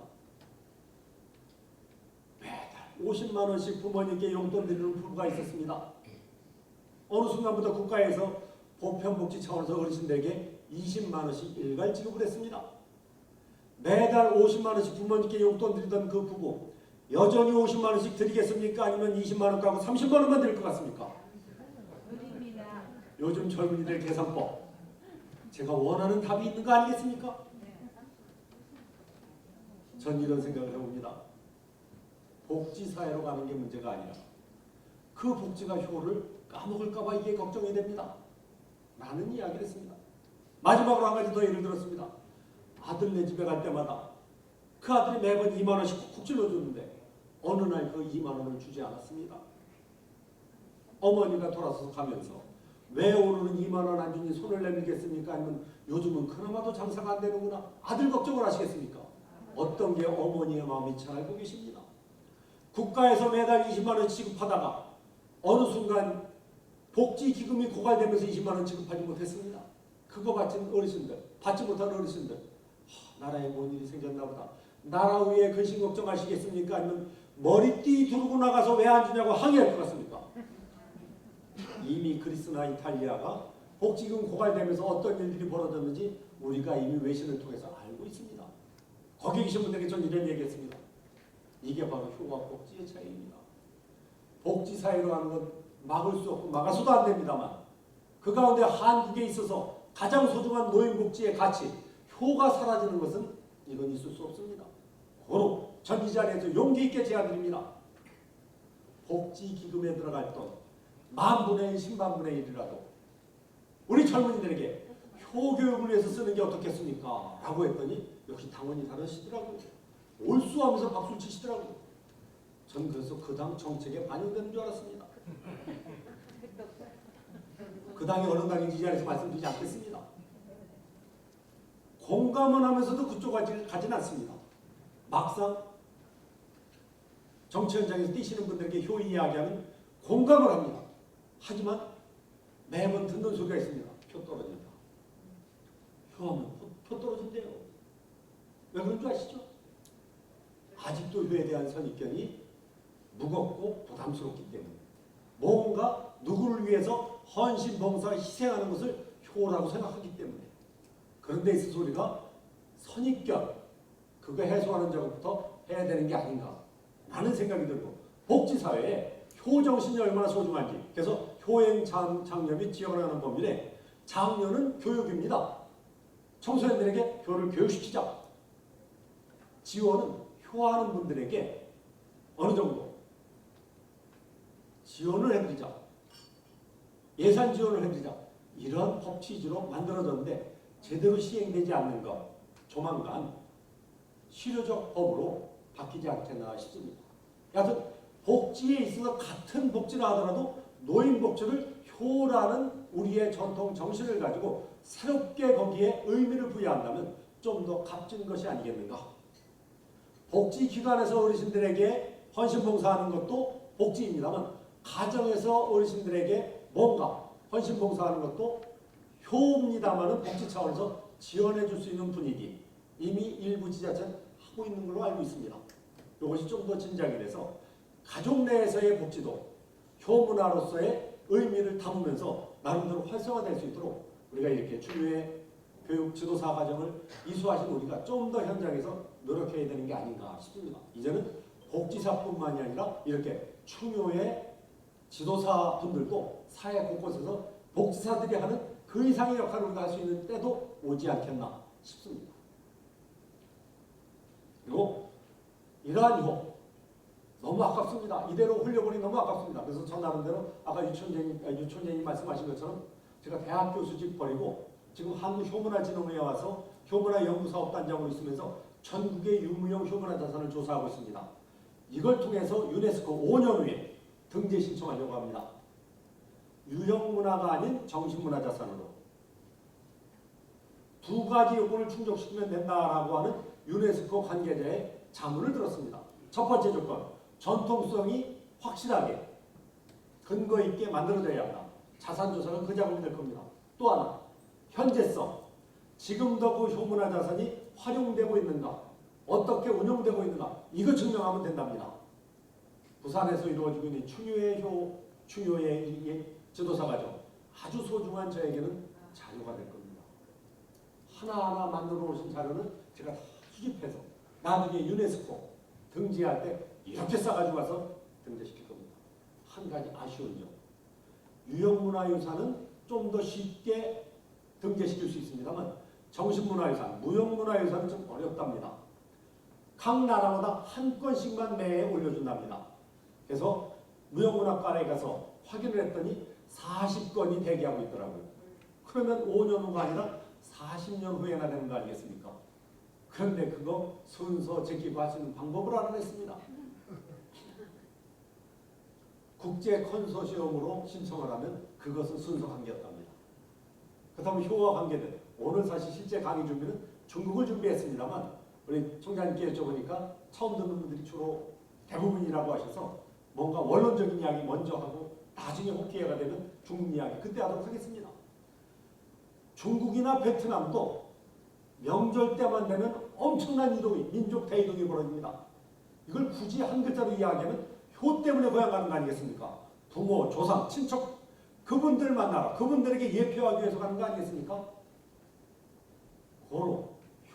매달 50만 원씩 부모님께 용돈 드리는 부부가 있었습니다. 어느 순간부터 국가에서 보편복지 차원에서 어르신들에게 20만 원씩 일괄 지급을 했습니다. 매달 50만 원씩 부모님께 용돈 드리던 그 부부 여전히 50만 원씩 드리겠습니까? 아니면 20만 원 까고 30만 원만 드릴 것 같습니까? 요즘 젊은이들 계산법 제가 원하는 답이 있는 거 아니겠습니까? 전 이런 생각을 해봅니다. 복지사회로 가는 게 문제가 아니라 그 복지가 효를 까먹을까 봐 이게 걱정이 됩니다. 라는 이야기를 했습니다. 마지막으로 한 가지 더 예를 들었습니다. 아들네 집에 갈 때마다 그 아들이 매번 2만 원씩 쿡 찔러줬는데 어느 날 그 2만 원을 주지 않았습니다. 어머니가 돌아서서 가면서 왜 오늘은 2만 원 안 주니 손을 내밀겠습니까? 아니면 요즘은 그나마도 장사가 안 되는구나. 아들 걱정을 하시겠습니까? 어떤 게 어머니의 마음이 잘 알고 계십니다. 국가에서 매달 20만 원 지급하다가 어느 순간 복지기금이 고갈되면서 20만 원 지급하지 못했습니다. 그거 받지 못한 어르신들 나라에 뭔 일이 생겼나 보다. 나라 위에 근심 걱정하시겠습니까? 아니면 머리띠 두르고 나가서 왜 안 주냐고 항의할 것 같습니까? 이미 그리스나 이탈리아가 복지금 고갈되면서 어떤 일들이 벌어졌는지 우리가 이미 외신을 통해서 알고 있습니다. 거기 계신 분들에게 전 이런 얘기했습니다. 이게 바로 효와 복지의 차이입니다. 복지사회로 가는 건 막을 수 없고 막아서도 안 됩니다만 그 가운데 한국에 있어서 가장 소중한 노인복지의 가치, 효가 사라지는 것은 이건 있을 수 없습니다. 고로 전 이 자리에서 용기 있게 제안드립니다. 복지기금에 들어갈 돈 10,000분의 1, 10만분의 1이라도 우리 젊은이들에게 효교육을 위해서 쓰는 게 어떻겠습니까? 라고 했더니 역시 당원이 다르시더라고요. 올수하면서 박수 치시더라고요. 전 그래서 그 당 정책에 반영되는 줄 알았습니다. 그 당이 어느 당인지 이 자리에서 말씀드리지 않겠습니다. 공감은 하면서도 그쪽까지 가진 않습니다. 막상 정치 현장에서 뛰시는 분들에게 효 이야기하면 공감을 합니다. 하지만 매번 듣는 소리가 있습니다. 표 떨어진다. 효하면 표 떨어진대요. 왜 그런 줄 아시죠? 아직도 효에 대한 선입견이 무겁고 부담스럽기 때문에 뭔가 누구를 위해서 헌신, 봉사, 희생하는 것을 효라고 생각하기 때문에 그런 데 있어서 우리가 선입견 그거 해소하는 작업부터 해야 되는 게 아닌가 라는 생각이 들고 복지사회에 효정신이 얼마나 소중한지 그래서 효행 장려및 지원을 하는 법률에 장려는 교육입니다. 청소년들에게 효를 교육시키자. 지원은 효하는 분들에게 어느 정도 지원을 해드리자. 예산 지원을 해드리자. 이런 법 취지로 만들어졌는데 제대로 시행되지 않는 것 조만간 실효적 법으로 바뀌지 않겠나 싶습니다. 여하튼 복지에 있어서 같은 복지라 하더라도 노인 복지를 효라는 우리의 전통 정신을 가지고 새롭게 거기에 의미를 부여한다면 좀 더 값진 것이 아니겠는가. 복지기관에서 어르신들에게 헌신봉사하는 것도 복지입니다만 가정에서 어르신들에게 뭔가 헌신봉사하는 것도 효입니다마는 복지 차원에서 지원해 줄 수 있는 분위기 이미 일부 지자체는 하고 있는 걸로 알고 있습니다. 이것이 좀 더 진작이 돼서 가족 내에서의 복지도 효문화로서의 의미를 담으면서 나름대로 활성화될 수 있도록 우리가 이렇게 추후에 교육 지도사 과정을 이수하신 우리가 좀 더 현장에서 노력해야 되는 게 아닌가 싶습니다. 이제는 복지사뿐만이 아니라 이렇게 추묘의 지도사 분들도 사회 곳곳에서 복지사들이 하는 그 이상의 역할을 우리가 할 수 있는 때도 오지 않겠나 싶습니다. 그리고 이러한 효 너무 아깝습니다. 이대로 흘려버리기 너무 아깝습니다. 그래서 저 나름대로 아까 유촌장님 말씀하신 것처럼 제가 대학 교수직 버리고 지금 한국효문화진흥회에 와서 효문화연구사업단장으로 있으면서 전국의 유무형 효문화 자산을 조사하고 있습니다. 이걸 통해서 유네스코 5년 후에 등재 신청하려고 합니다. 유형문화가 아닌 정신문화 자산으로 두 가지 요건을 충족시키면 된다라고 하는 유네스코 관계자의 자문을 들었습니다. 첫 번째 조건, 전통성이 확실하게 근거 있게 만들어져야 한다. 자산조사가 그 작업이 될 겁니다. 또 하나, 현재성. 지금도 그 효문화 자산이 활용되고 있는가, 어떻게 운영되고 있는가, 이거 증명하면 된답니다. 부산에서 이루어지고 있는 추유의 이 지도사 과정, 아주 소중한 저에게는 자료가 될 겁니다. 하나하나 만들어 오신 자료는 제가 다 수집해서 나중에 유네스코 등재할 때 이렇게 싸가지고 와서 등재시킬 겁니다. 한 가지 아쉬운 점. 유형문화유산은 좀 더 쉽게 등재시킬 수 있습니다만 정신문화유산, 무형문화유산은 좀 어렵답니다. 각 나라마다 한 건씩만 매해 올려준답니다. 그래서 무형문화관에 가서 확인을 했더니 40건이 대기하고 있더라고요. 그러면 5년 후가 아니라 40년 후에나 되는 거 아니겠습니까? 그런데 그거 순서 제끼고 할 수 있는 방법을 알아냈습니다. 국제 컨소시엄으로 신청을 하면 그것은 순서 관계였답니다. 그렇다면 효와 관계된 오늘 사실 실제 강의 준비는 중국을 준비했습니다만 우리 총장님께 여쭤보니까 처음 듣는 분들이 주로 대부분이라고 하셔서 뭔가 원론적인 이야기 먼저 하고 나중에 호기회가 되면 중국 이야기 그때 하도록 하겠습니다. 중국이나 베트남도 명절 때만 되면 엄청난 이동이, 민족 대이동이 벌어집니다. 이걸 굳이 한 글자로 이야기하면 효 때문에 고향 가는 거 아니겠습니까? 부모, 조상, 친척 그분들 만나러 그분들에게 예표하기 위해서 가는 거 아니겠습니까? 고로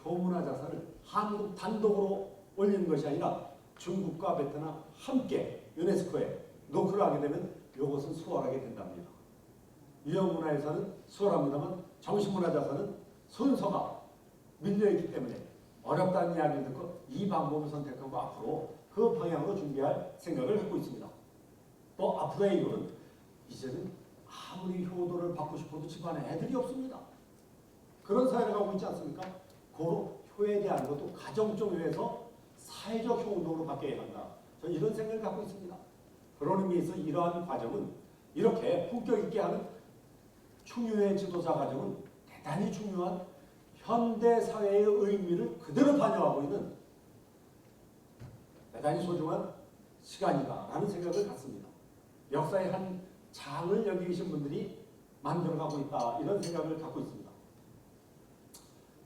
효문화 자산을 한국 단독으로 올리는 것이 아니라 중국과 베트남 함께 유네스코에 노크를 하게 되면 이것은 수월하게 된답니다. 유형문화유산은 수월합니다만 정신문화자산은 순서가 밀려있기 때문에 어렵다는 이야기를 듣고 이 방법을 선택하고 앞으로 그 방향으로 준비할 생각을 갖고 있습니다. 또 앞으로의 이유는 이제는 아무리 효도를 받고 싶어도 집안에 애들이 없습니다. 그런 사회를 가고 있지 않습니까? 고로 효에 대한 것도 가정적 효에서 사회적 효운동으로 바뀌어야 한다. 저는 이런 생각을 갖고 있습니다. 그런 의미에서 이러한 과정은 이렇게 품격 있게 하는 충유의 지도사 과정은 대단히 중요한 현대 사회의 의미를 그대로 반영하고 있는 대단히 소중한 시간이다라는 생각을 갖습니다. 역사의 한 장을 여기 계신 분들이 만들어가고 있다 이런 생각을 갖고 있습니다.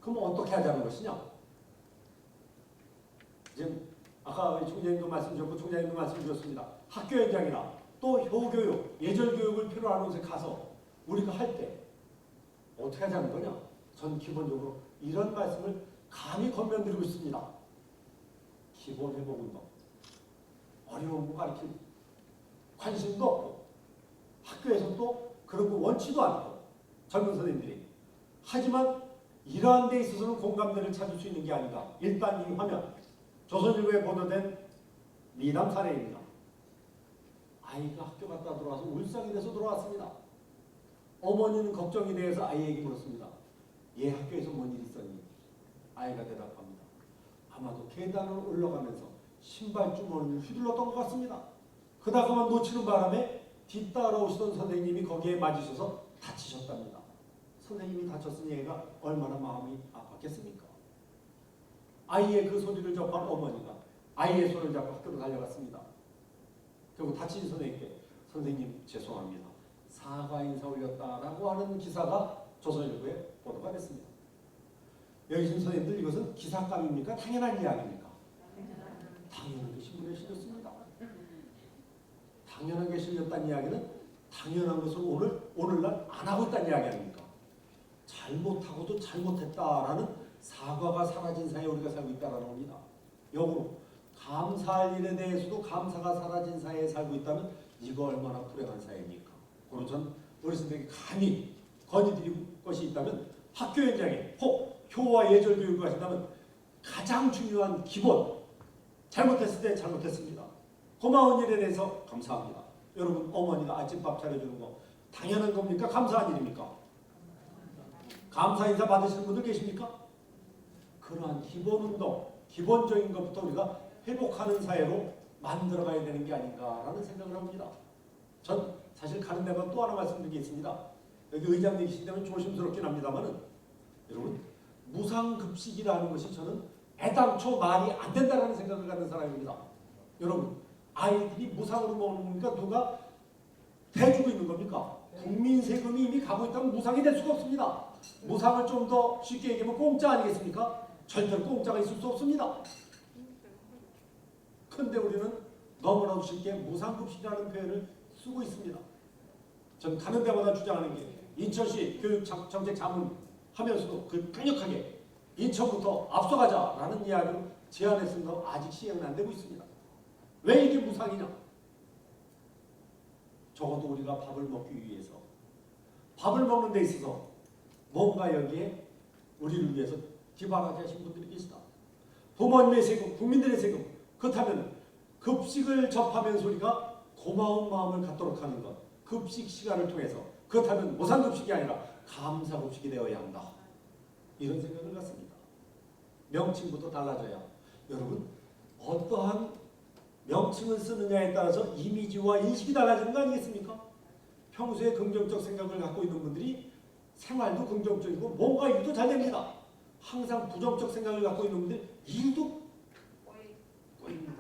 그럼 어떻게 하자는 것이냐? 지금 아까 총장님도 말씀 주셨고 총장님도 말씀 주셨습니다. 학교 현장이나 또 효교육, 예절교육을 필요로 하는 곳에 가서 우리가 할 때 어떻게 하자는 거냐? 전 기본적으로 이런 말씀을 감히 권면드리고 있습니다. 기본 회복 운동. 어려운 거 가르칠 관심도 없고 학교에서 또 그런 거 원치도 않고 젊은 선생님들이. 하지만 이러한 데 있어서는 공감대를 찾을 수 있는 게 아닌가. 일단 이 화면 조선일보에 보도된 미담 사례입니다. 아이가 학교 갔다 들어와서 울상이 돼서 돌아왔습니다. 어머니는 걱정이 돼서 아이에게 물었습니다. 얘 학교에서 뭔 일 있었니? 아이가 대답합니다. 아마도 계단을 올라가면서 신발 주머니를 휘둘렀던 것 같습니다. 그다가만 놓치는 바람에 뒤따라오시던 선생님이 거기에 맞으셔서 다치셨답니다. 선생님이 다쳤으니 얘가 얼마나 마음이 아팠겠습니까? 아이의 그 소리를 접한 어머니가 아이의 손을 잡고 학교로 달려갔습니다. 결국 다친 선생님께 선생님 죄송합니다. 사과 인사 올렸다라고 하는 기사가 조선일보에 보도가 됐습니다. 여기 계신 선생님들 이것은 기사감입니까? 당연한 이야기입니까? 당연하게 신문에 실렸습니다. 당연하게 실렸다는 이야기는 당연한 것을 오늘날 안 하고 있다는 이야기 아닙니까? 잘못하고도 잘못했다라는 사과가 사라진 사회에 우리가 살고 있다는 겁니다. 역으로 감사할 일에 대해서도 감사가 사라진 사회에 살고 있다면 이거 얼마나 불행한 사회입니까? 그리고 전 우리 선생님이 감히 건의드릴 것이 있다면 학교 현장에 혹 효와 예절 교육을 하신다면 가장 중요한 기본 잘못했을 때 잘못했습니다. 고마운 일에 대해서 감사합니다. 여러분 어머니가 아침밥 차려주는 거 당연한 겁니까? 감사한 일입니까? 감사 인사 받으시는 분들 계십니까? 그러한 기본 운동, 기본적인 것부터 우리가 회복하는 사회로 만들어가야 되는 게 아닌가라는 생각을 합니다. 전 사실 가는 데만 또 하나 말씀드릴 게 있습니다. 여기 의장님 계시기 때문에 조심스럽긴 합니다만은 여러분 무상급식이라는 것이 저는 애당초 말이 안 된다는 생각을 갖는 사람입니다. 여러분 아이들이 무상으로 먹는 겁니까? 누가 대주고 있는 겁니까? 국민 세금이 이미 가고 있다면 무상이 될 수가 없습니다. 무상을 좀 더 쉽게 얘기하면 공짜 아니겠습니까? 절대로 공짜가 있을 수 없습니다. 그런데 우리는 너무나도 쉽게 무상급식이라는 표현을 쓰고 있습니다. 전 가는 데마다 주장하는 게 인천시 교육정책자문 하면서도 그 강력하게 인천부터 앞서가자라는 이야기를 제안했으면서 아직 시행은 안 되고 있습니다. 왜 이게 무상이냐? 적어도 우리가 밥을 먹기 위해서 밥을 먹는 데 있어서 뭔가 여기에 우리를 위해서 기발하게 하신 분들이 계시다. 부모님의 세금, 국민들의 세금. 그렇다면 급식을 접하면서 우리가 고마운 마음을 갖도록 하는 것. 급식 시간을 통해서. 그렇다면 무상급식이 아니라 감사급식이 되어야 한다. 이런 생각을 갖습니다. 명칭부터 달라져야. 여러분 어떠한 명칭을 쓰느냐에 따라서 이미지와 인식이 달라지는 거 아니겠습니까? 평소에 긍정적 생각을 갖고 있는 분들이 생활도 긍정적이고 뭔가 일도 잘 됩니다. 항상 부정적 생각을 갖고 있는 분들 일도 꼬입니다.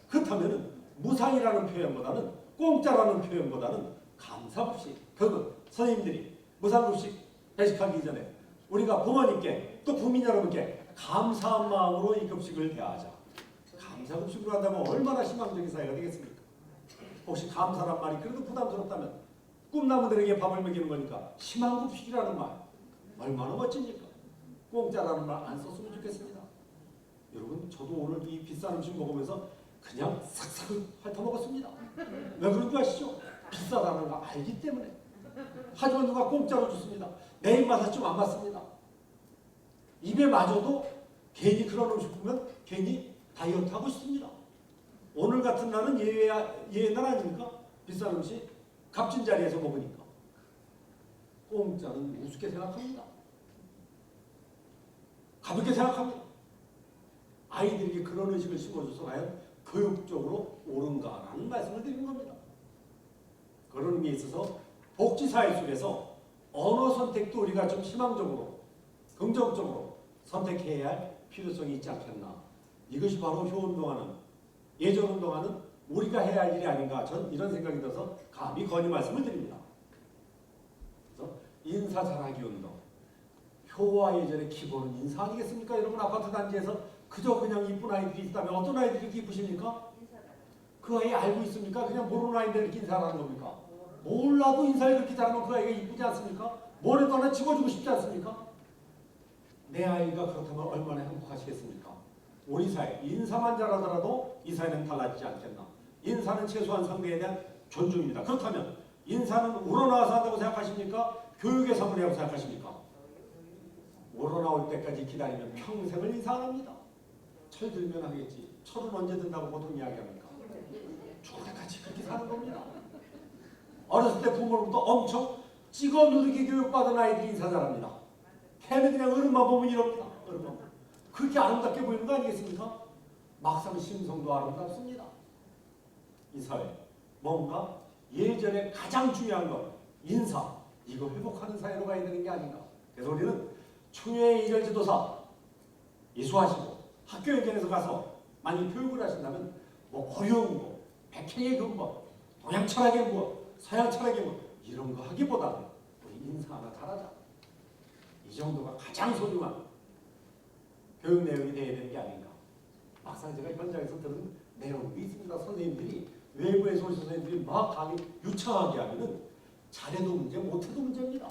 그렇다면 무상이라는 표현보다는 공짜라는 표현보다는 감사급식. 결국 선생님들이 무상급식 배식하기 전에 우리가 부모님께 또 국민 여러분께 감사한 마음으로 이 급식을 대하자. 감사급식으로 한다면 얼마나 희망적인 사회가 되겠습니까? 혹시 감사란 말이 그래도 부담스럽다면 꿈나무들에게 밥을 먹이는 거니까 희망급식이라는 말 얼마나 멋집니까? 공짜라는 말 안 썼으면 좋겠습니다. 여러분 저도 오늘 이 비싼 음식 먹으면서 그냥 싹싹 핥아먹었습니다. 왜 그런 줄 아시죠? 비싸다는 거 알기 때문에. 하지만 누가 공짜로 줬습니다. 내 입맛에 좀 안 맞습니다. 입에 맞아도 괜히 그런 음식 보면 괜히 다이어트 하고 싶습니다. 오늘 같은 날은 예외 날 아닙니까? 비싼 음식 값진 자리에서 먹으니까. 공짜는 우습게 생각합니다. 가볍게 생각합니다. 아이들에게 그런 의식을 심어줘서 과연 교육적으로 옳은가라는 말씀을 드리는 겁니다. 그런 의미에 있어서 복지사회 속에서 언어 선택도 우리가 좀 희망적으로 긍정적으로 선택해야 할 필요성이 있지 않겠나. 이것이 바로 효운동하는 예전운동하는 우리가 해야 할 일이 아닌가. 전 이런 생각이 들어서 감히 건의 말씀을 드립니다. 그래서 인사 잘하기 운동. 효와 예절의 기본은 인사 아니겠습니까? 여러분 아파트 단지에서 그저 그냥 이쁜 아이들이 있다면 어떤 아이들이 이렇게 이쁘십니까? 그 아이 알고 있습니까? 그냥 모르는 아이들 이렇게 인사하는 겁니까? 하나도 인사를 그렇게 잘하면 그 아이가 이쁘지 않습니까? 뭐라도 하나 집어주고 싶지 않습니까? 내 아이가 그렇다면 얼마나 행복하시겠습니까? 우리 사회 인사만 잘하더라도 이 사회는 달라지지 않겠나? 인사는 최소한 상대에 대한 존중입니다. 그렇다면 인사는 우러나와서 한다고 생각하십니까? 교육의 사물이라고 생각하십니까? 우러나올 때까지 기다리면 평생을 인사 안 합니다. 철 들면 하겠지. 철은 언제 든다고 보통 이야기합니까? 죽을 때까지 그렇게 사는 겁니다. 어렸을 때 부모로부터 엄청 찍어 누르게 교육받은 아이들이 인사 잘합니다. 걔는 그냥 어른만 보면 이럽니다. 어른만. 그렇게 아름답게 보이는 거 아니겠습니까? 막상 심성도 아름답습니다. 이 사회 뭔가 예전에 가장 중요한 것 인사 이거 회복하는 사회로 가야 되는 게 아닌가. 그래서 우리는 총회 일열 지도사 이수하시고 학교 현장에서 가서 많이 교육을 하신다면 뭐 어려운 거 백행의 근본 동양 철학의 무엇 서양 철학의 무엇 이런 거 하기보다는 우리 인사 하나 잘하자. 이 정도가 가장 소중한 교육 내용이 되어야 되는 게 아닌가. 막상 제가 현장에서 들은 내용이 있습니다. 선생님들이 외부에서 오신 선생님들이 막 강의 유창하게 하면은 잘해도 문제 못해도 문제입니다.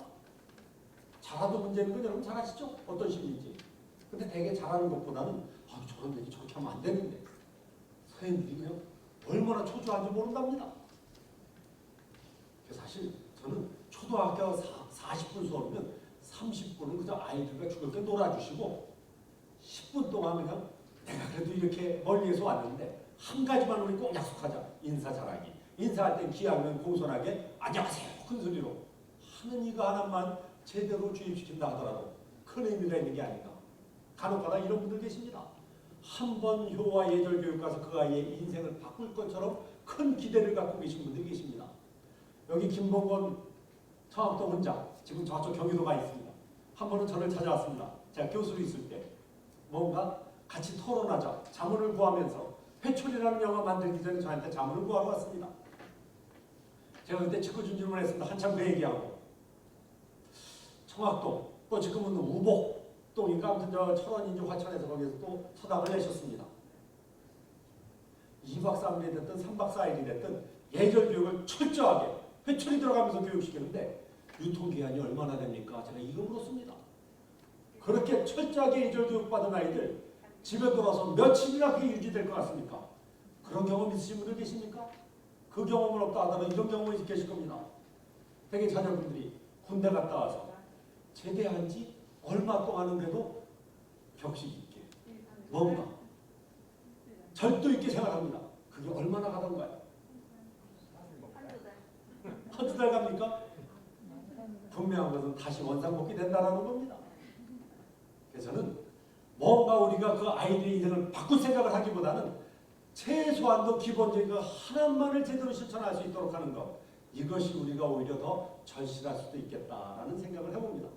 잘해도 문제인 건 여러분 잘 아시죠? 어떤 식인지. 근데 되게 잘하는 것보다는 저런 얘기 저렇게 하면 안 되는데 선생님들이 그냥 얼마나 초조한지 모른답니다. 사실 저는 초등학교 40분 수업이면 30분은 그저 아이들과 즐겁게 놀아주시고 10분 동안 그냥 내가 그래도 이렇게 멀리에서 왔는데 한 가지만 우리 꼭 약속하자. 인사 잘하기. 인사할 땐 기하면 공손하게 안녕하세요 큰 소리로 하는 이거 하나만 제대로 주입시킨다 하더라도 큰 의미가 있는 게 아닌가. 간혹가다 이런 분들 계십니다. 한 번 효와 예절 교육 가서 그 아이의 인생을 바꿀 것처럼 큰 기대를 갖고 계신 분들이 계십니다. 여기 김봉건 청학동 원장 지금 저쪽 경기도가 있습니다. 한 번은 저를 찾아왔습니다. 제가 교수로 있을 때 뭔가 같이 토론하자 자문을 구하면서 회초리라는 영화 만들기 전에 저한테 자문을 구하러 왔습니다. 제가 그때 직구준 질문했습니다. 한참 그 얘기하고 청학동 또 지금은 우복동인가 아무튼 저 철원인지 화천에서 거기서 또 서당을 내셨습니다. 2박 3일이 됐든 3박 4일이 됐든 예절 교육을 철저하게 회초리 들어가면서 교육시키는데 유통기한이 얼마나 됩니까? 제가 이거 물었습니다. 그렇게 철저하게 예절 교육받은 아이들 집에 돌아서 며칠이나 그게 유지될 것 같습니까? 그런 경험 있으신 분들 계십니까? 그 경험은 없다 하더라도 이런 경험이 계실 겁니다. 되게 자녀분들이 군대 갔다 와서 제대한 지 얼마 동안인데도 격식 있게 뭔가 절도 있게 생활합니다. 그게 얼마나 가던가요? 한두 달 갑니까? 분명한 것은 다시 원상복귀 된다는 겁니다. 그래서 저는 뭔가 우리가 그 아이들의 인생을 바꿀 생각을 하기보다는 최소한도 기본적인 거 하나만을 제대로 실천할 수 있도록 하는 것 이것이 우리가 오히려 더 절실할 수도 있겠다라는 생각을 해봅니다.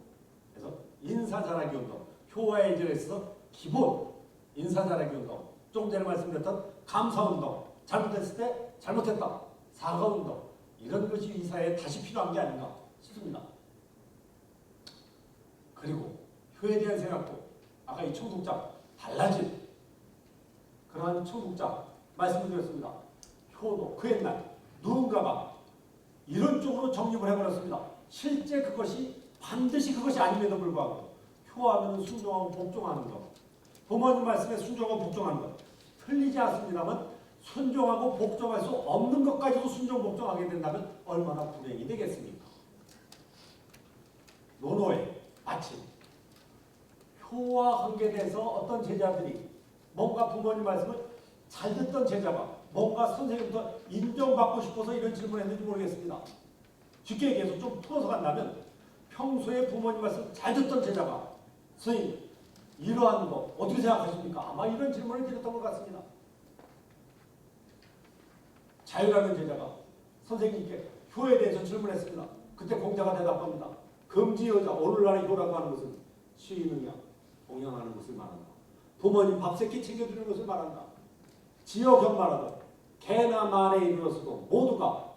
그래서 인사 잘하기 운동, 효와 예절에 있어서 기본 인사 잘하기 운동, 조금 전에 말씀드렸던 감사 운동, 잘못했을 때 잘못했다, 사과 운동 이런 것이 이 사회에 다시 필요한 게 아닌가 싶습니다. 그리고 효에 대한 생각도 아까 이 청국장 달라진 그러한 청국장 말씀을 드렸습니다. 효도 그 옛날 누군가가 이런 쪽으로 정립을 해버렸습니다. 실제 그것이 반드시 그것이 아님에도 불구하고 효하면 순종하고 복종하는 것 부모님 말씀에 순종하고 복종하는 것 틀리지 않습니다만 순종하고 복종할 수 없는 것까지도 순종 복종하게 된다면 얼마나 불행이 되겠습니까? 논어에 마침 효와 관계돼서 어떤 제자들이 뭔가 부모님 말씀을 잘 듣던 제자가 뭔가 선생님부터 인정받고 싶어서 이런 질문을 했는지 모르겠습니다. 쉽게 얘기해서 좀 풀어서 간다면 평소에 부모님 말씀 잘 듣던 제자가 선생님 이러한 거 어떻게 생각하십니까? 아마 이런 질문을 드렸던 것 같습니다. 자유라는 제자가 선생님께 효에 대해서 질문했습니다. 그때 공자가 대답합니다. 금지여자 오늘날의 효라고 하는 것은 시인능력 봉양하는 것을 말한다. 부모님 밥 세끼 챙겨주는 것을 말한다. 지어 견말하다. 개나 말에 이르렀어도 모두가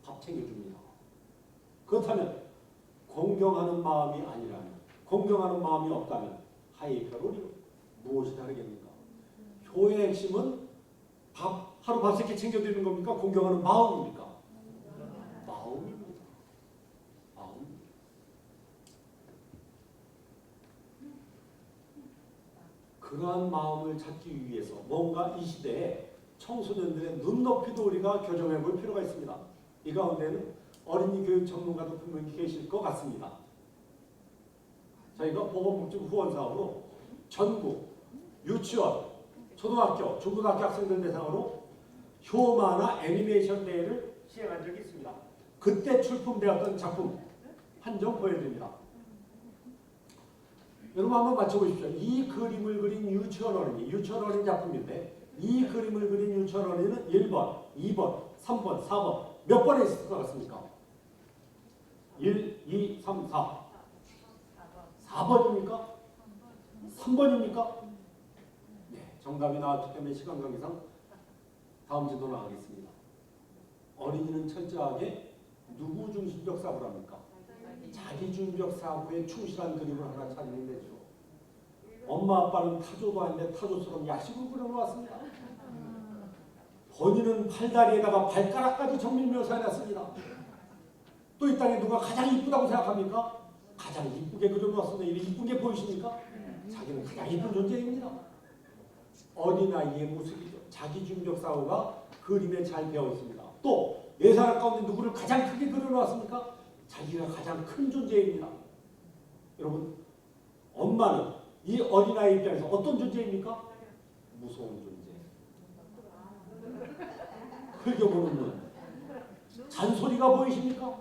밥 챙겨줍니다. 그렇다면 공경하는 마음이 아니라면 공경하는 마음이 없다면 하이 별오리요 무엇이 다르겠는가? 효의 핵심은 하루 밥 세끼 챙겨드리는 겁니까? 공경하는 마음입니까? 마음. 마음입니다. 마음. 그러한 마음을 찾기 위해서 뭔가 이 시대에 청소년들의 눈높이도 우리가 교정해 볼 필요가 있습니다. 이 가운데는 어린이 교육 전문가도 분명히 계실 것 같습니다. 저희가 보건복지부 후원사업으로 전국 유치원, 초등학교, 중고등학교 학생들 대상으로 효마나 애니메이션 대회를 시행한 적이 있습니다. 그때 출품되었던 작품 한 점 보여드립니다. 여러분 한번 맞춰보십시오. 이 그림을 그린 유치원 어린이 작품인데 이 그림을 그린 유치원 어린이는 1번, 2번, 3번, 4번 몇 번에 있을 것 같습니까? 1, 2, 3, 4 4번입니까? 3번입니까? 네, 정답이 나왔기 때문에 시간 관계상 다음 지도 나가겠습니다. 어린이는 철저하게 누구 중심적 사고를 합니까? 자기 중심적 사고에 충실한 그림을 하나 찾으면 되죠. 엄마 아빠는 타조도 아닌데 타조처럼 야식을 그려놓았습니다. 본인은 팔다리에다가 발가락까지 정밀 묘사해놨습니다. 또 이 땅에 누가 가장 이쁘다고 생각합니까? 가장 이쁘게 그려놓았습니다. 이렇게 이쁜 게 보이십니까? 자기는 가장 이쁜 존재입니다. 어린아이의 모습이죠. 자기 중심적 사고가 그림에 잘 배어 있습니다. 또 예사할 가운데 누구를 가장 크게 그려놓았습니까? 자기가 가장 큰 존재입니다. 여러분, 엄마는 이 어린아이 입장에서 어떤 존재입니까? 무서운 존재. 흘겨보는 눈. 잔소리가 보이십니까?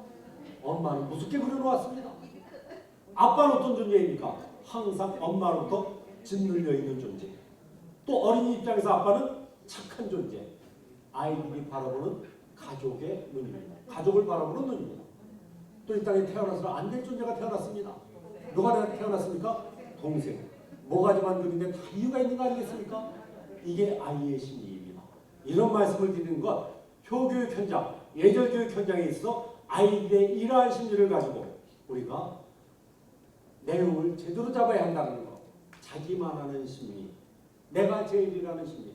엄마는 무섭게 그려놓았습니다. 아빠는 어떤 존재입니까? 항상 엄마로부터 짓눌려 있는 존재. 또 어린이 입장에서 아빠는 착한 존재. 아이들이 바라보는 가족의 눈입니다. 가족을 바라보는 눈입니다. 또 이 땅에 태어나서 안 될 존재가 태어났습니다. 누가 태어났습니까? 동생. 모가지만 그린데 다 이유가 있는 거 아니겠습니까? 이게 아이의 심리입니다. 이런 말씀을 드리는 것, 효교육 현장, 예절교육 현장에 있어 아이들의 이러한 심리를 가지고 우리가 내용을 제대로 잡아야 한다는 것. 자기만 하는 심리, 내가 제일이라는 심리.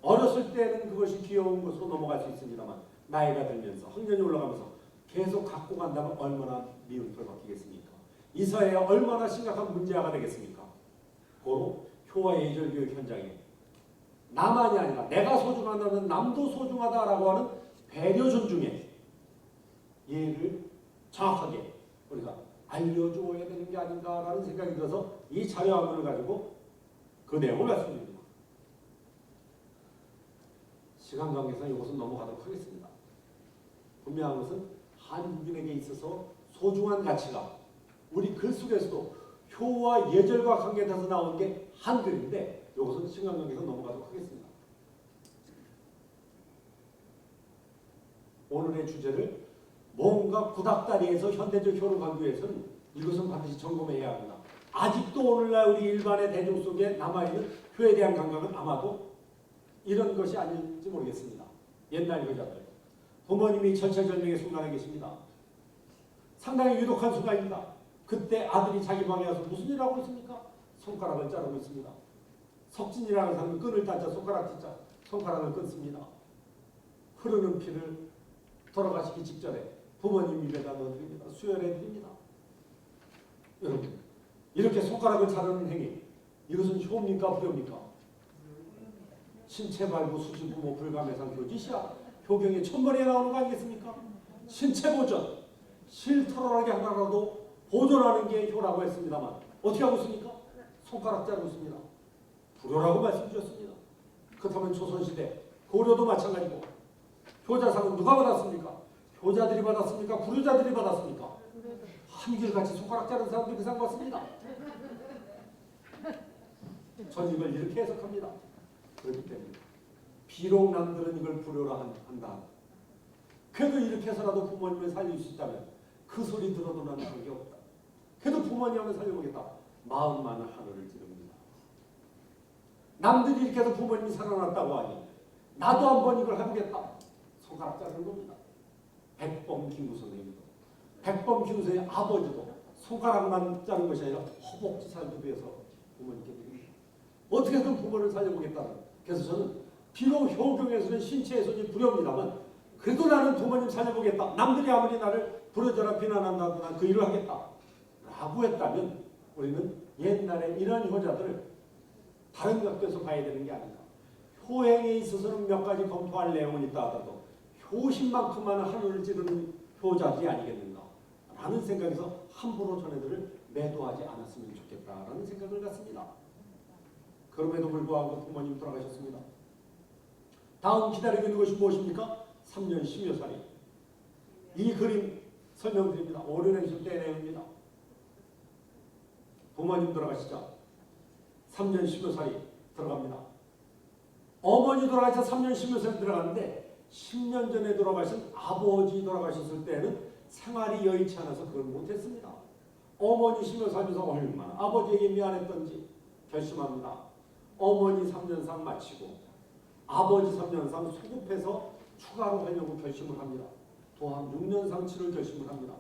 어렸을 때는 그것이 귀여운 것으로 넘어갈 수 있습니다만 나이가 들면서 학년이 올라가면서 계속 갖고 간다면 얼마나 미움을 받겠습니까? 이 사회에 얼마나 심각한 문제가 되겠습니까? 고로 효와 예절 교육 현장에 나만이 아니라 내가 소중하다는 남도 소중하다라고 하는 배려 존중에 예를 정확하게 우리가 알려줘야 되는 게 아닌가라는 생각이 들어서 이 자료화면을 가지고 그 내용을 말씀드립니다. 시간 관계상 이것은 넘어가도록 하겠습니다. 분명한 것은 한국인에게 있어서 소중한 가치가 우리 글 속에서도 효와 예절과 관계돼서 나온 게 한글인데 이것은 시간 관계에서 넘어가도록 하겠습니다. 오늘의 주제를 뭔가 구닥다리에서 현대적 효를 강조해서는 이것은 반드시 점검해야 합니다. 아직도 오늘날 우리 일반의 대중 속에 남아있는 효에 대한 감각은 아마도 이런 것이 아닐지 모르겠습니다. 옛날 여자들. 부모님이 절체절명의 순간에 계십니다. 상당히 유독한 순간입니다. 그때 아들이 자기 방에 와서 무슨 일을 하고 있습니까? 손가락을 자르고 있습니다. 석진이라는 사람은 끈을 따자 손가락 진짜 손가락을 끊습니다. 흐르는 피를 돌아가시기 직전에 부모님 입에다 넣어드립니다. 수혈해드립니다. 여러분, 이렇게 손가락을 자르는 행위, 이것은 효입니까 불효입니까? 신체 발부 수지부모 불감해상 교지시야 효경에 천번에 나오는 거 아니겠습니까? 신체 보존, 실털하게 하나라도 보존하는 게 효라고 했습니다만 어떻게 하고 있습니까? 손가락 자르고 있습니다. 불효라고 말씀드렸습니다. 그렇다면 조선시대 고려도 마찬가지고 효자상은 누가 받았습니까? 효자들이 받았습니까? 불효자들이 받았습니까? 한결같이 손가락 자른 사람들이 그 상 받습니다. 전 이걸 이렇게 해석합니다. 그렇기 때문에 비록 남들은 이걸 불효라 한다. 그래도 이렇게 해서라도 부모님을 살릴 수 있다면 그 소리 들어도 나는 관계 없다. 그래도 부모님을 살려보겠다. 마음만은 하늘을 찌릅니다. 남들이 이렇게 해서 부모님이 살아났다고 하니 나도 한번 이걸 해보겠다. 손가락 자르는 겁니다. 백범 김구 선생님도 백범 김구 선생님 아버지도 손가락만 자른 것이 아니라 허벅지 살도 위해서 부모님께 드립니다. 어떻게든 부모를 살려보겠다는. 그래서 저는 비록 효경에서는 신체의 손이 불효입니다만 그래도 나는 부모님 살려보겠다. 남들이 아무리 나를 부러져라 비난한다고 난 그 일을 하겠다. 라고 했다면 우리는 옛날에 이런 효자들을 다른 각도에서 봐야 되는 게 아닌가. 효행에 있어서는 몇 가지 검토할 내용은 있다 하더라도 효심만큼만 하늘을 찌르는 효자들이 아니겠는가 라는 생각에서 함부로 전애들을 매도하지 않았으면 좋겠다라는 생각을 갖습니다. 그럼에도 불구하고 부모님 돌아가셨습니다. 다음 기다리고 있는 것이 무엇입니까? 3년 10여 살이. 이 그림 설명드립니다. 오륜행실 때 내용입니다. 부모님 돌아가시자 3년 10여 살이 들어갑니다. 어머니 돌아가셔 3년 10여 살이 들어갔는데 10년 전에 돌아가신 아버지 돌아가셨을 때는 생활이 여의치 않아서 그걸 못했습니다. 어머니 10여 살면서 얼마나 아버지에게 미안했던지 결심합니다. 어머니 3년상 마치고 아버지 3년상 소급해서 추가로 하려고 결심을 합니다. 또한 6년상치를 결심을 합니다.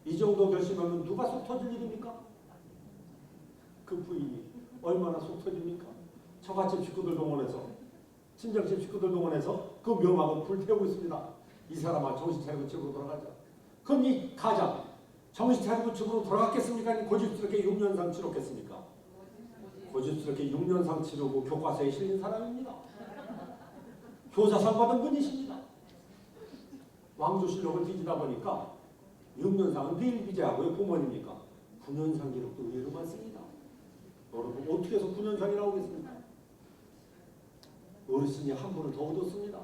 이 정도 결심하면 누가 속 터질 일입니까? 그 부인이 얼마나 속 터집니까? 처갓집 식구들 동원해서 친정집 식구들 동원해서 그 묘막을 불태우고 있습니다. 이 사람아 정신 차리고 집으로 돌아가자. 그럼 이 가장 정신 차리고 집으로 돌아갔겠습니까? 고집스럽게 6년상 치렀겠습니까? 고집스럽게 6년상 치르고 교과서에 실린 사람입니다. 교사상 받은 분이십니다. 왕조실록을 뒤지다 보니까 6년상은 비일비재하고요. 부모님이니까 9년상 기록도 의외로 많습니다. 여러분 어떻게 해서 9년상이 나오겠습니까? 어르신이 한 분을 더 얻었습니다.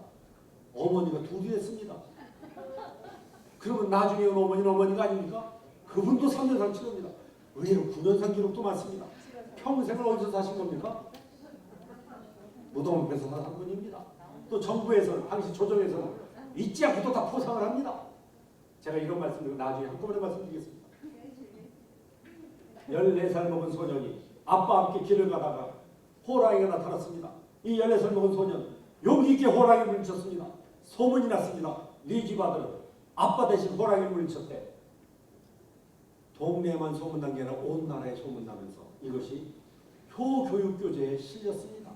어머니가 둘이 했습니다. 그러면 나중에 온 어머니는 어머니가 아닙니까? 그분도 3년상 치릅니다. 의외로 9년상 기록도 많습니다. 평생을 어디서 사신 겁니까? 무덤 앞에서 산 분입니다. 또 정부에서는 당시 조정에서는 잊지 않고 또 다 포상을 합니다. 제가 이런 말씀을 나중에 한꺼번에 말씀드리겠습니다. 14살 먹은 소년이 아빠와 함께 길을 가다가 호랑이가 나타났습니다. 이 14살 먹은 소년 용기 있게 호랑이를 물리쳤습니다. 소문이 났습니다. 네 집 아들은 아빠 대신 호랑이를 물리쳤대. 동네에만 소문난 게 아니라 온 나라에 소문나면서 이것이 효교육교재에 실렸습니다.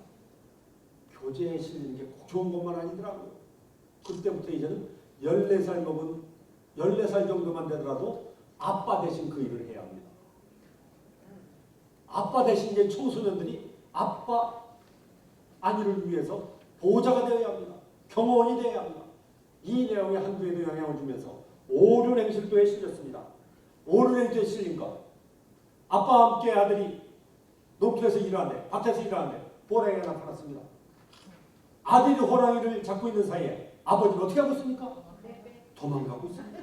교재에 실리는 게 꼭 좋은 것만 아니더라고요. 그때부터 이제는 14살 먹은 14살 정도만 되더라도 아빠 대신 그 일을 해야 합니다. 아빠 대신 이제 청소년들이 아빠 안위를 위해서 보호자가 되어야 합니다. 경호원이 되어야 합니다. 이 내용이 한두에도 영향을 주면서 오륜행실도에 실렸습니다. 오륜행실도에 실린 것. 아빠와 함께 아들이 농토에서 일하는데 밭에서 일하는데 호랑이가 나타났습니다. 아들이 호랑이를 잡고 있는 사이에 아버지는 어떻게 하고 있습니까? 도망가고 있습니다.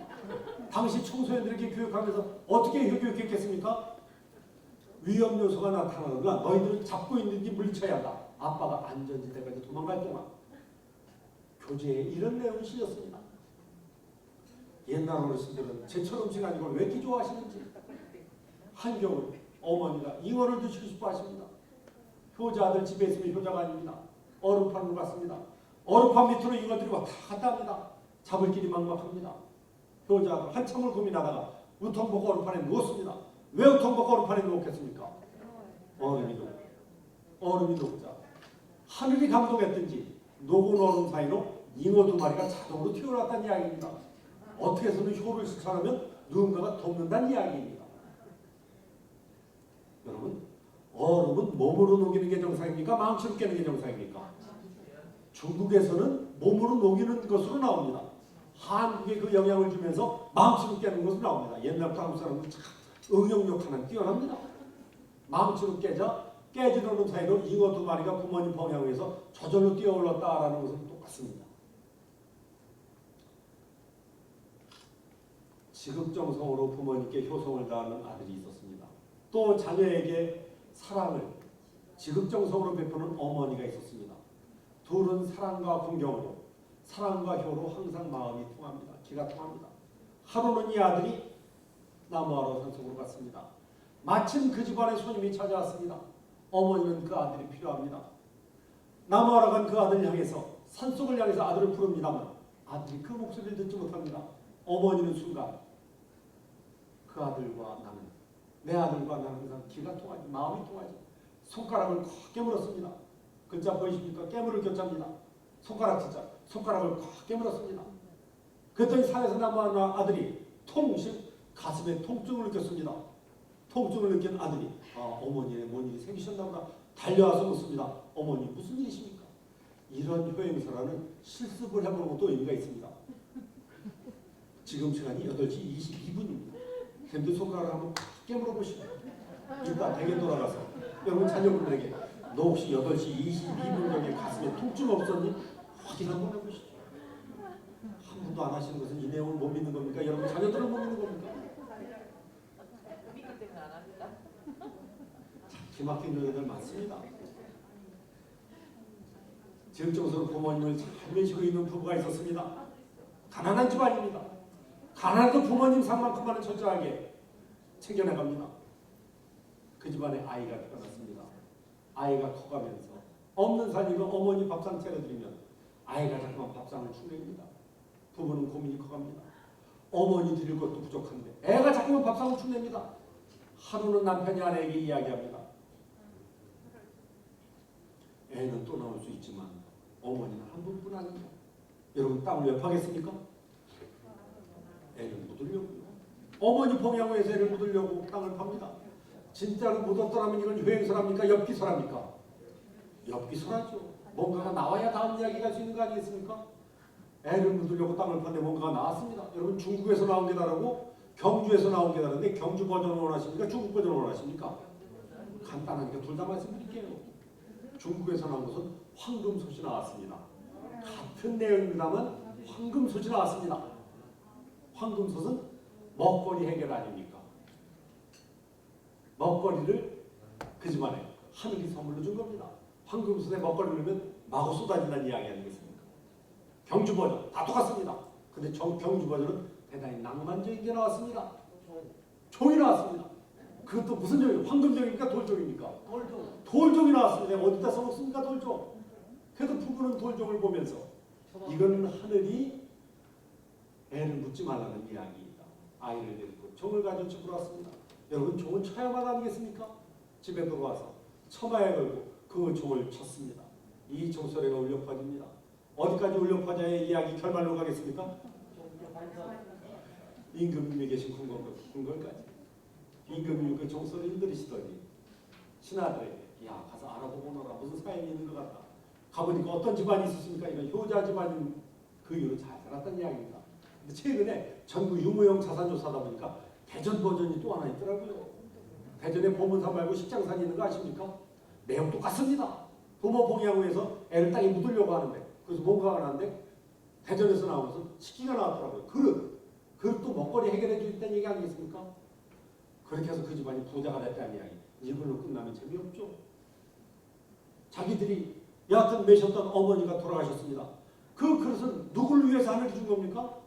당시 청소년들에게 교육하면서 어떻게 교육했겠습니까? 위험 요소가 나타나거나 너희들을 잡고 있는지 물리쳐야 한다. 아빠가 안전지대까지 도망갈 동안 교재에 이런 내용이 실렸습니다. 옛날 어르신들은 제철 음식 아니고 왜 이렇게 좋아하시는지 한겨울 어머니가 잉어를 드시고 싶어 하십니다. 효자들 집에 있으면 효자가 아닙니다. 얼음판으로 갔습니다. 얼음판 밑으로 잉어들이 왔다 갔다 합니다. 잡을 길이 막막합니다. 효자가 한참을 고민하다가 우통복 얼음판에 누웠습니다. 왜 우통복 얼음판에 누웠겠습니까? 얼음이 녹자 하늘이 감동했든지 녹은 얼음 사이로 잉어 2마리가 자동으로 튀어나왔다는 이야기입니다. 어떻게 해서든 효를 실천하면 누군가가 돕는다는 이야기입니다. 여러분 얼음은 몸으로 녹이는 게 정상입니까? 망치로 깨는 게 정상입니까? 중국에서는 몸으로 녹이는 것으로 나옵니다. 한국에 그 영향을 주면서 망치로 깨는 것으로 나옵니다. 옛날부터 한국 사람은 참 응용력 하나 뛰어납니다. 망치로 깨자 깨지는 얼음 사이로 잉어 2마리가 부모님 범양에서 저절로 뛰어올랐다라는 것은 똑같습니다. 지극정성으로 부모님께 효성을 다하는 아들이 있었습니다. 또 자녀에게 사랑을 지극정성으로 베푸는 어머니가 있었습니다. 둘은 사랑과 공경으로 사랑과 효로 항상 마음이 통합니다. 기가 통합니다. 하루는 이 아들이 나무하러 산속으로 갔습니다. 마침 그 집안에 손님이 찾아왔습니다. 어머니는 그 아들이 필요합니다. 나무하러 간 그 아들을 향해서 산속을 향해서 아들을 부릅니다만 아들이 그 목소리를 듣지 못합니다. 어머니는 순간 그 아들과 나는 내 아들과 나는 항상 기가 통하지 마음이 통하지 손가락을 콱 깨물었습니다. 글자 보이십니까? 깨물을 겼자입니다. 손가락 진짜 손가락을 콱 깨물었습니다. 그랬더니 산에서 남아난 아들이 가슴에 통증을 느꼈습니다. 통증을 느낀 아들이 어머니의 뭔 일이 생기셨나 보다 달려와서 묻습니다. 어머니 무슨 일이십니까? 이런 효행사라는 실습을 해보는 것도 의미가 있습니다. 지금 시간이 8시 22분입니다. 쌤들 손가락을 한번 깨물어 보시고 일단 대게 돌아가서 여러분 자녀분들에게 너 혹시 8시 22분경에 가슴에 통증 없었니? 확인 한번 해보시죠. 한 번도 안 하시는 것은 이 내용을 못 믿는 겁니까? 여러분 자녀들을 못 믿는 겁니까? 믿기 때문에 안 합니다. 기막힌 여자들 많습니다. 지역적으로 부모님을 잘 모시고 있는 부부가 있었습니다. 가난한 집안입니다. 가난해도 부모님 상만큼만은 철저하게 챙겨나갑니다. 그 집안에 아이가 태어났습니다. 아이가 커가면서 없는 살림은 어머니 밥상 차려드리면 아이가 자꾸만 밥상을 축냅니다. 부부는 고민이 커갑니다. 어머니 드릴 것도 부족한데 애가 자꾸만 밥상을 축냅니다. 하루는 남편이 아내에게 이야기합니다. 애는 또 나올 수 있지만 어머니는 한 분뿐 아니냐. 여러분 땅을 왜 파겠습니까? 애를 묻으려고요. 어머니 봉양호에서 애를 묻으려고 땅을 팝니다. 진짜로 묻었더라면 이건 효행설합니까? 엽기설합니까? 엽기설하죠. 뭔가가 나와야 다음 이야기가 할 수 있는 거 아니겠습니까? 애를 묻으려고 땅을 팠는데 뭔가가 나왔습니다. 여러분 중국에서 나온 게 다르고 경주에서 나온 게 다른데 경주 버전을 원하십니까? 중국 버전을 원하십니까? 간단하게 둘 다 말씀드릴게요. 중국에서 나온 것은 황금솥이 나왔습니다. 같은 내용입니다만 황금솥이 나왔습니다. 황금솥은 먹거리 해결 아닙니까? 먹거리를 그 집안에 하늘이 선물로 준 겁니다. 황금솥에 먹거리를 넣으면 마구 쏟아진다는 이야기 아니겠습니까? 경주 버전 다 똑같습니다. 근데 경주 버전은 대단히 낭만적인 게 나왔습니다. 종이 나왔습니다. 그것도 무슨 종이? 황금종입니까? 돌종입니까? 돌종이 나왔습니다. 어디다 써먹습니까? 돌종. 그래도 부부는 돌종을 보면서 이거는 하늘이 애를 묻지 말라는 이야기입니다. 아이를 데리고 종을 가지고 집으로 왔습니다. 여러분 종은 쳐야만 아니겠습니까? 집에 들어와서 처마에 걸고 그 종을 쳤습니다. 이 종소리가 울려 퍼집니다. 어디까지 울려 퍼져야 이야기 결말로 가겠습니까? 임금님이 계신 궁궐까지. 임금님이 그 종소리를 들으시더니 신하들에게 야 가서 알아보고 오너라. 무슨 사연이 있는 것 같다. 가보니까 어떤 집안이 있었습니까? 이건 효자 집안인 그 이후로 잘 살았다는 이야기입니다. 근데 최근에 전국 유무형 자산조사하다 보니까 대전 버전이 또 하나 있더라고요. 대전에 보문산 말고 식장산이 있는 거 아십니까? 내용 똑같습니다. 부모 봉양후에서 애를 땅에 묻으려고 하는데 그래서 뭔가가 나는데 대전에서 나오면서 식기가 나왔더라고요. 그릇도 먹거리 해결해 주겠다는 얘기 아니겠습니까? 그렇게 해서 그 집안이 부자가 됐다는 이야기. 이걸로 끝나면 재미없죠. 자기들이 여하튼 매셨던 어머니가 돌아가셨습니다. 그 그릇은 누구를 위해서 하늘이 준 겁니까?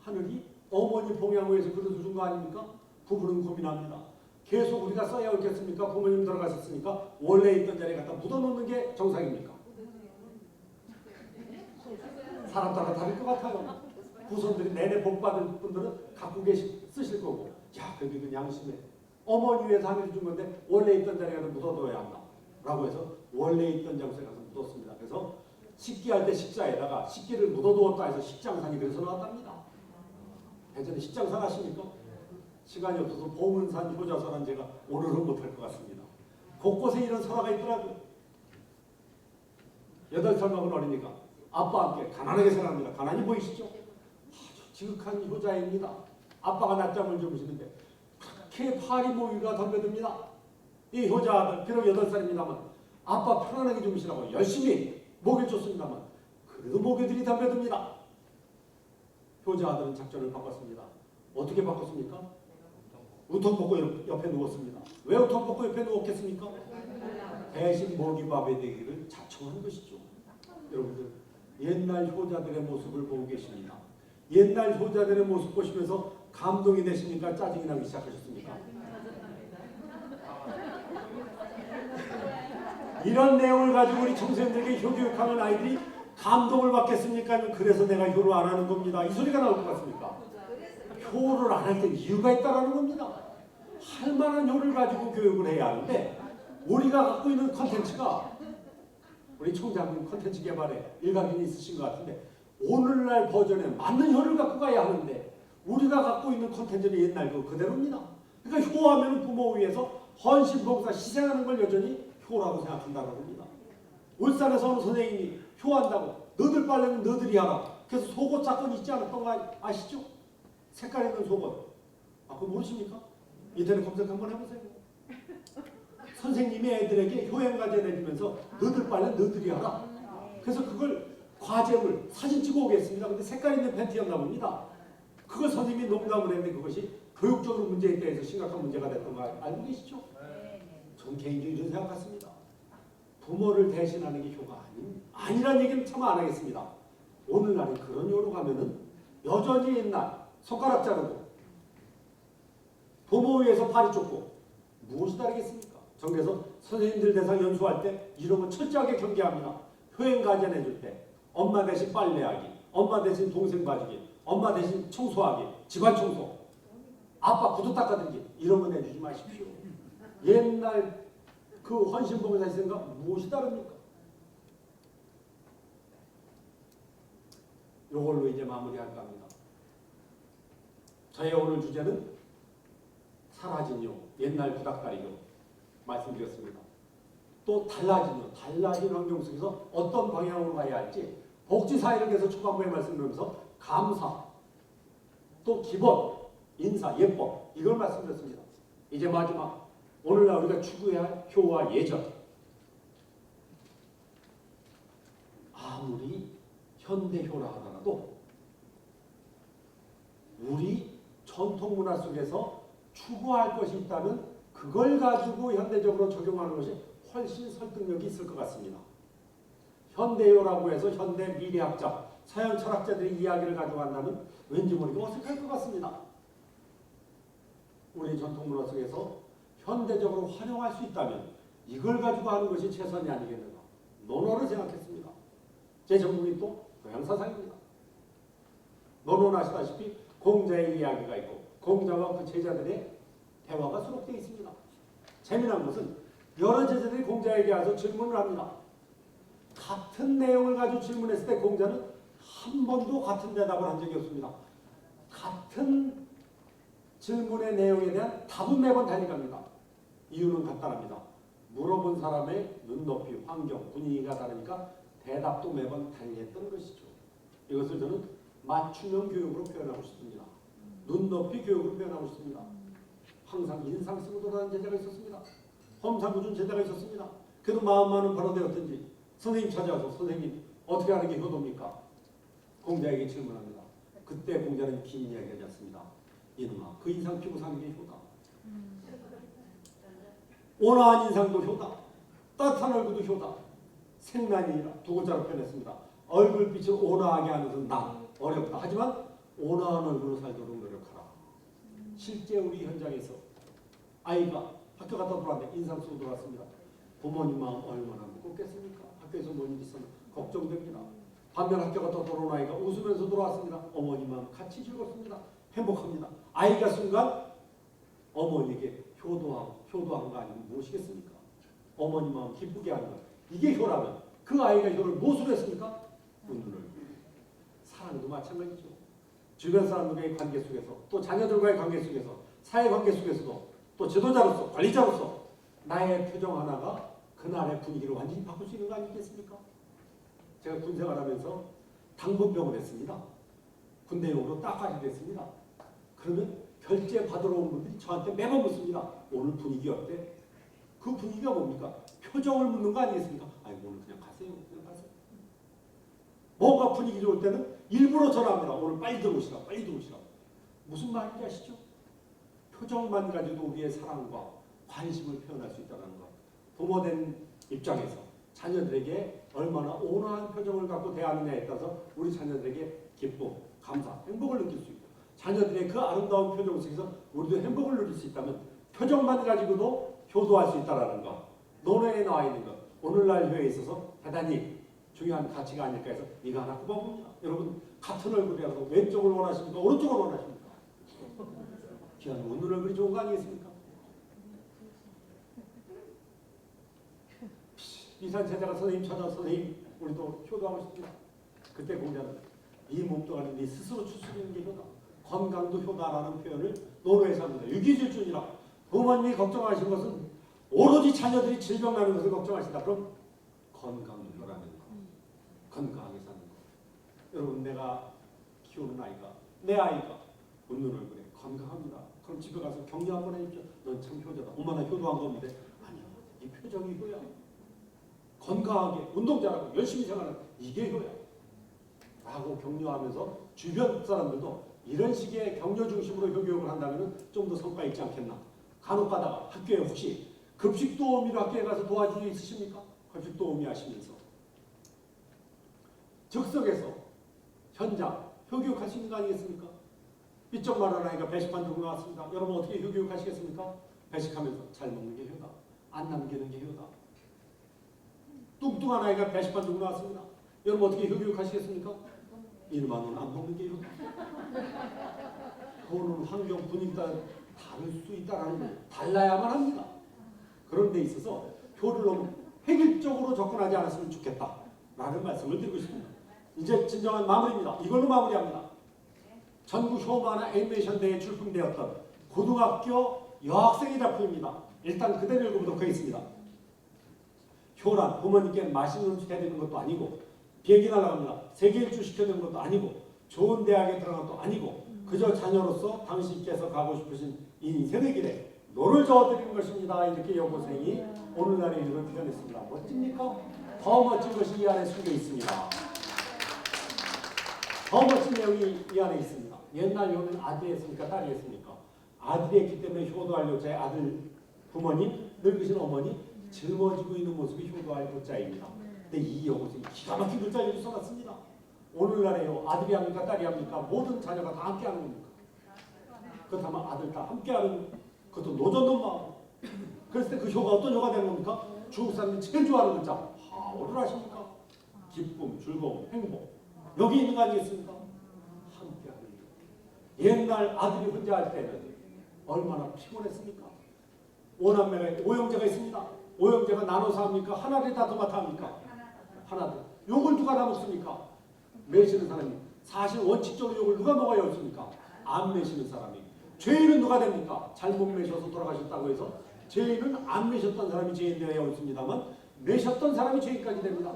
하늘이 어머니 봉양후에서 그릇을 준 거 아닙니까? 부부는 고민합니다. 계속 우리가 써야 옳겠습니까? 부모님 돌아가셨으니까 원래 있던 자리에 갖다 묻어놓는 게 정상입니까? 사람 따라 다를 것 같아요. 후손들이 내내 복 받을 분들은 갖고 쓰실 거고 야 그게 양심에 어머니 위해서 하늘이 준 건데 원래 있던 자리에 가서 묻어둬야 한다 라고 해서 원래 있던 장소에 가서 묻었습니다. 그래서 식기할 때 식자에다가 식기를 묻어두었다 해서 식장상이 그래서 나왔답니다. 예전에 식장상 아십니까? 시간이 없어서 보문산 효자설은 제가 오늘은 못할 것 같습니다. 곳곳에 이런 설화가 있더라고요. 8살 먹은 어린이가 아빠와 함께 가난하게 살아갑니다. 가난이 보이시죠? 아주 지극한 효자입니다. 아빠가 낮잠을 주무시는데 그렇게 파리모기가 덤벼듭니다. 이 효자 아들 비록 8살입니다만 아빠 편안하게 주무시라고 열심히 먹여 줬습니다만 그래도 모기들이 덤벼듭니다. 효자 아들은 작전을 바꿨습니다. 어떻게 바꿨습니까? 우통 벗고 옆에 누웠습니다. 왜 우통 벗고 옆에 누웠겠습니까? 대신 모기밥에 되기를 자청한 것이죠. 여러분들 옛날 효자들의 모습을 보고 계십니다. 옛날 효자들의 모습 보시면서 감동이 되십니까? 짜증이 나기 시작하셨습니까? 이런 내용을 가지고 우리 청소년들에게 효교육하는 아이들이 감동을 받겠습니까? 그래서 내가 효를 안 하는 겁니다. 이 소리가 나올 것 같습니까? 효를 안 할 때 이유가 있다는 겁니다. 할 만한 효를 가지고 교육을 해야 하는데 우리가 갖고 있는 컨텐츠가 우리 총장님 컨텐츠 개발에 일가견이 있으신 것 같은데 오늘날 버전에 맞는 효를 갖고 가야 하는데 우리가 갖고 있는 콘텐츠는 옛날 그대로입니다. 그러니까 효하면 부모 위해서 헌신봉사 희생하는 걸 여전히 효라고 생각한다는 겁니다. 울산에서 어느 선생님이 효한다고 너들 빨래는 너들이 하라. 그래서 속옷 사건이 있지 않았던 거 아시죠? 색깔 있는 속옷. 그거 모르십니까? 인터넷 검색 한번 해보세요. 선생님이 애들에게 효행과제 내주면서 너들 빨래 너들이 하라. 그래서 그걸 과제물 사진 찍어 오겠습니다. 근데 색깔 있는 팬티였나 봅니다. 그걸 선생님이 농담을 했는데 그것이 교육적으로 문제에 대해서 심각한 문제가 됐던 거 알고 계시죠? 전 개인적으로 이런 생각 같습니다. 부모를 대신하는 게 효가 아니란 얘기는 참 안 하겠습니다. 오늘날에 그런 효로 가면은 여전히 옛날 손가락 자르고 부모 위해서 팔이 좁고 무엇이 다르겠습니까? 정부에서 선생님들 대상 연수할 때 이런 거 철저하게 경계합니다. 효행과제 내줄 때 엄마 대신 빨래하기, 엄마 대신 동생 봐주기, 엄마 대신 청소하기, 집안 청소, 아빠 구두 닦아드리기 이런 거 내주지 마십시오. 옛날 그 헌신봉사 희생과 무엇이 다릅니까? 이걸로 이제 마무리할까 합니다. 저의 오늘 주제는 사라진 요, 옛날 구닥다리요 말씀드렸습니다. 또 달라진 환경 속에서 어떤 방향으로 가야 할지 복지사회를 위해서 초반부에 말씀드리면서 감사, 또 기본, 인사, 예법 이걸 말씀드렸습니다. 이제 마지막 오늘날 우리가 추구해야 할 효와 예전. 아무리 현대효라 하더라도 우리 전통문화 속에서 추구할 것이 있다면 그걸 가지고 현대적으로 적용하는 것이 훨씬 설득력이 있을 것 같습니다. 현대효라고 해서 현대 미래학자, 서양 철학자들의 이야기를 가져간다면 왠지 모르게 어색할 것 같습니다. 우리 전통문화 속에서 현대적으로 활용할 수 있다면 이걸 가지고 하는 것이 최선이 아니겠는가. 논어를 생각했습니다. 제 전공이 또 동양사상입니다. 논어는 아시다시피 공자의 이야기가 있고 공자와 그 제자들의 대화가 수록되어 있습니다. 재미난 것은 여러 제자들이 공자에게 와서 질문을 합니다. 같은 내용을 가지고 질문했을 때 공자는 한 번도 같은 대답을 한 적이 없습니다. 같은 질문의 내용에 대한 답은 매번 달리갑니다. 이유는 간단합니다. 물어본 사람의 눈높이, 환경, 분위기가 다르니까 대답도 매번 달리했던 것이죠. 이것을 저는 맞춤형 교육으로 표현하고 싶습니다. 눈높이 교육으로 표현하고 싶습니다. 항상 인상 쓰고 돌아가는 제자가 있었습니다. 험상궂은 준 제자가 있었습니다. 그래도 마음만은 바로되었든지 선생님 찾아와서 선생님 어떻게 하는 게 효도입니까? 공자에게 질문합니다. 그때 공자는 긴 이야기하지 않습니다. 이놈아 그 인상 피고 사는 게 효다. 온화한 인상도 효다. 따뜻한 얼굴도 효다. 생난이라 두 글자로 표현했습니다. 얼굴빛을 온화하게 하는 것은 난 어렵다. 하지만 온화한 얼굴로 살도록 노력하라. 실제 우리 현장에서 아이가 학교 갔다 돌아왔는데 인상 쓰고 돌아왔습니다. 부모님 마음 얼마나 무겁겠습니까? 학교에서 뭔 일 있으면 걱정됩니다. 반면 학교 갔다 돌아온 아이가 웃으면서 돌아왔습니다. 어머니 마음 같이 즐겁습니다. 행복합니다. 아이가 순간 어머니에게 효도한 거 아니면 무엇이겠습니까? 어머니 마음 기쁘게 하는 것. 이게 효라면 그 아이가 효를 무엇으로 했습니까? 웃는 얼굴. 사랑도 마찬가지죠. 주변 사람들과의 관계 속에서 또 자녀들과의 관계 속에서 사회관계 속에서도 또 지도자로서 관리자로서 나의 표정 하나가 그날의 분위기를 완전히 바꿀 수 있는 거 아니겠습니까? 제가 군 생활하면서 당분병을 했습니다. 군대용으로 딱까지 됐습니다. 그러면 결제 받으러 온 분들이 저한테 매번 묻습니다. 오늘 분위기 어때? 그 분위기가 뭡니까? 표정을 묻는 거 아니겠습니까? 아니 오늘 그냥 가세요. 그냥 가세요. 뭔가 분위기 좋을 때는 일부러 전화합니다. 오늘 빨리 들어오시라. 빨리 들어오시라. 무슨 말인지 아시죠? 표정만 가지고 우리의 사랑과 관심을 표현할 수 있다는 것. 부모된 입장에서 자녀들에게 얼마나 온화한 표정을 갖고 대하느냐에 따라서 우리 자녀들에게 기쁨, 감사, 행복을 느낄 수 있고 자녀들의 그 아름다운 표정 속에서 우리도 행복을 누릴 수 있다면 표정만 가지고도 효도할 수 있다는 것. 논어에 나와 있는 것. 오늘날 효에 있어서 대단히 중요한 가치가 아닐까 해서 이거 하나 꼽아봅니다. 여러분 같은 얼굴이라서 왼쪽을 원하십니까? 오른쪽을 원하십니까? 그냥 웃는 얼굴이 좋은 거 아니겠습니까? 이산 제자가 선생님 찾아서 선생님 우리도 효도하고 싶습니다. 그때 공자는 네 몸도 가는 네 스스로 추스리는 게 효다. 건강도 효다라는 표현을 논어에서 합니다. 유기질주니라. 부모님이 걱정하신 것은 오로지 자녀들이 질병 나는 것을 걱정하신다. 그럼 건강도 효라는 거. 건강하게 사는 거. 여러분 내가 키우는 아이가 내 아이가 웃는 얼굴에 건강합니다. 그럼 집에 가서 격려 한번 해주죠. 넌 참 효자다. 엄마나 효도한 건데 아니야. 이 표정이 효야. 건강하게 운동 잘하고 열심히 생활하는 이게 효야. 라고 격려하면서 주변 사람들도 이런 식의 격려 중심으로 효교육을 한다면 좀 더 성과 있지 않겠나. 간혹 가다가 학교에 혹시 급식 도우미로 학교에 가서 도와줄 일 있으십니까? 급식 도우미 하시면서 즉석에서 현장 효교육 하시는 거 아니겠습니까? 삐쩍 말하는 아이가 배식반 들고 나왔습니다. 여러분 어떻게 효교육 하시겠습니까? 배식하면서 잘 먹는 게 효다. 안 남기는 게 효다. 뚱뚱한 아이가 배식반 들고 나왔습니다. 여러분 어떻게 효교육 하시겠습니까? 1만 원 안 먹는 게 효다. 그거는 환경 분위기 따라 다를 수 있다라는 거예요. 달라야만 합니다. 그런 데 있어서 효를 너무 획일적으로 접근하지 않았으면 좋겠다라는 말씀을 드리고 싶습니다. 이제 진정한 마무리입니다. 이걸로 마무리합니다. 전국 효만화 애니메이션 대회에 출품되었던 고등학교 여학생의 작품입니다. 일단 그대로 읽어보도록 하겠습니다. 효란 부모님께 맛있는 음식 해드리는 것도 아니고 비행기 날아갑니다. 세계 일주 시켜드리는 것도 아니고 좋은 대학에 들어간 것도 아니고 그저 자녀로서 당신께서 가고 싶으신 인생의 길에 노를 저어드리는 것입니다. 이렇게 여고생이 오늘날의 일을 표현했습니다. 멋집니까? 더 멋진 것이 이 안에 숨겨 있습니다. 더 멋진 내용이 이 안에 있습니다. 옛날 효는 아들이 했습니까? 딸이 했습니까? 아들이 했기 때문에 효도하려고 제 아들 부모님, 늙으신 어머니 짊어지고 있는 모습이 효도할 글자입니다. 근데 이 여고생이 기가 막힌 글자를 써놨습니다. 오늘날에요. 아들이 합니까? 딸이 합니까? 모든 자녀가 다 함께 하는 겁니까? 그렇다면 아들, 딸 함께 하는 그것도 노전돈 마음. 그랬을 때 그 효가 어떤 효가 되는 겁니까? 중국 사람들이 제일 좋아하는 글자. 뭐를 아십니까? 기쁨, 즐거움, 행복. 여기 있는 거 아니겠습니까? 함께 하는 것. 옛날 아들이 혼자 할 때는 얼마나 피곤했습니까? 오남매가, 오형제가 있습니다. 오형제가 나눠서 합니까? 하나를 다 도맡아 합니까? 하나들. 욕을 누가 다 먹습니까? 매시는 사람이. 사실 원칙적으로 욕을 누가 먹어야 옳습니까? 안 매시는 사람이. 죄인은 누가 됩니까? 잘못 매셔서 돌아가셨다고 해서 죄인은 안 매셨던 사람이 죄인 되어야 옳습니다만 매셨던 사람이 죄인까지 됩니다.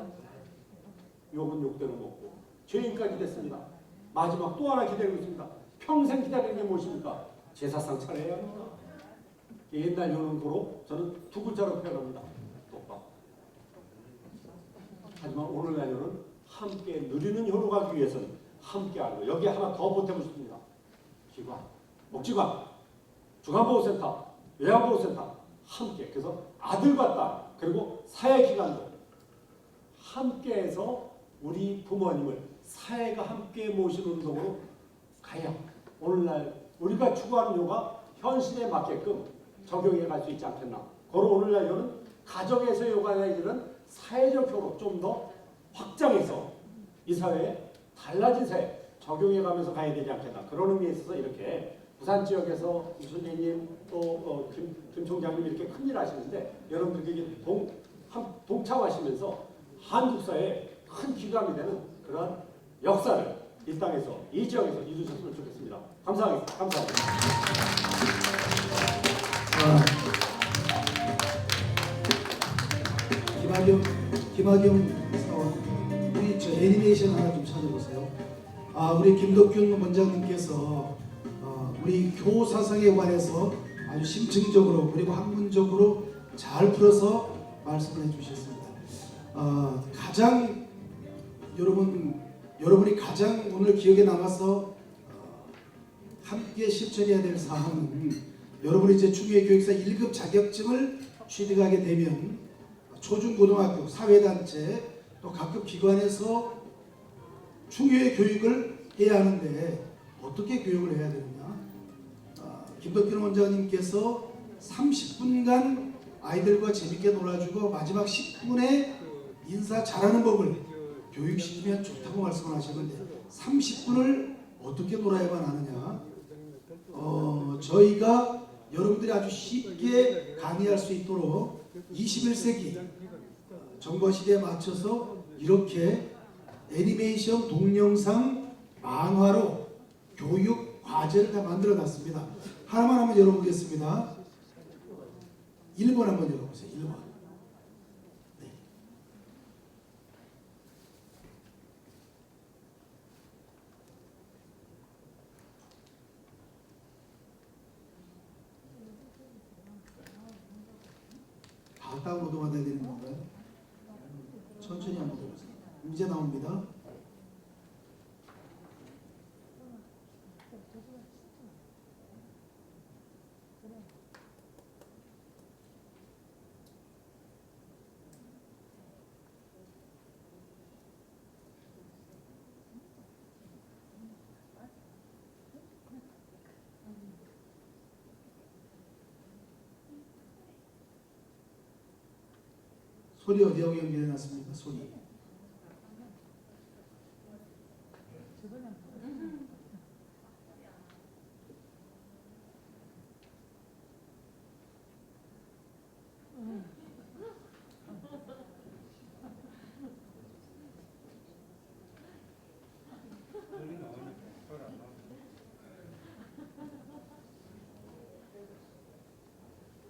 욕은 욕대로 먹고 죄인까지 됐습니다. 마지막 또 하나 기다리고 있습니다. 평생 기다리는 게 무엇입니까? 제사상 차려야 합니다. 옛날 요는 도로 저는 두 글자로 표현합니다. 똑바. 하지만 오늘날 요는 함께 누리는 효로 가기 위해서는 함께 하고 여기 하나 더 보태고 싶습니다. 기관, 목지관, 중앙보호센터, 요양보호센터 함께. 그래서 아들과 딸 그리고 사회기관도 함께해서 우리 부모님을 사회가 함께 모시는 운동으로 가야 오늘날 우리가 추구하는 요가 현실에 맞게끔 적용해 갈 수 있지 않겠나. 그런 오늘날 요는 가정에서 요가가 이르는 사회적 효로 좀 더 확장해서 이 사회에 달라진 사회 적용해 가면서 가야 되지 않겠나. 그런 의미에 있어서 이렇게 부산 지역에서 이 선생님 또 김 총장님 이렇게 큰일 하시는데 여러분들에게 동참하시면서 한국 사회에 큰 기감이 되는 그런 역사를 이 땅에서 이 지역에서 이루셨으면 좋겠습니다. 감사합니다. 김학용 사원, 우리 저 애니메이션 하나 좀 찾아보세요. 우리 김덕균 원장님께서 우리 교사상에 관해서 아주 심층적으로 그리고 학문적으로 잘 풀어서 말씀을 해주셨습니다. 가장 여러분이 가장 오늘 기억에 남아서 함께 실천해야 될 사항은 여러분이 이제 중요의 교육사 1급 자격증을 취득하게 되면 초중고등학교, 사회단체 또 각급 기관에서 중요의 교육을 해야 하는데 어떻게 교육을 해야 되느냐. 김덕균 원장님께서 30분간 아이들과 재밌게 놀아주고 마지막 10분에 인사 잘하는 법을 교육시키면 좋다고 말씀을 하셨는데 30분을 어떻게 놀아야만 하느냐. 저희가 여러분들이 아주 쉽게 강의할 수 있도록 21세기 정보 시대에 맞춰서 이렇게 애니메이션, 동영상, 만화로 교육 과제를 다 만들어 놨습니다. 하나만 한번 열어보겠습니다. 1번 한번 열어보세요. 1번. 네. 다 다운로드 받아야 되는 건가요? 천천히 한번 해보세요. 문제 나옵니다. 소리 어디하고 연결해 놨습니까? 소리.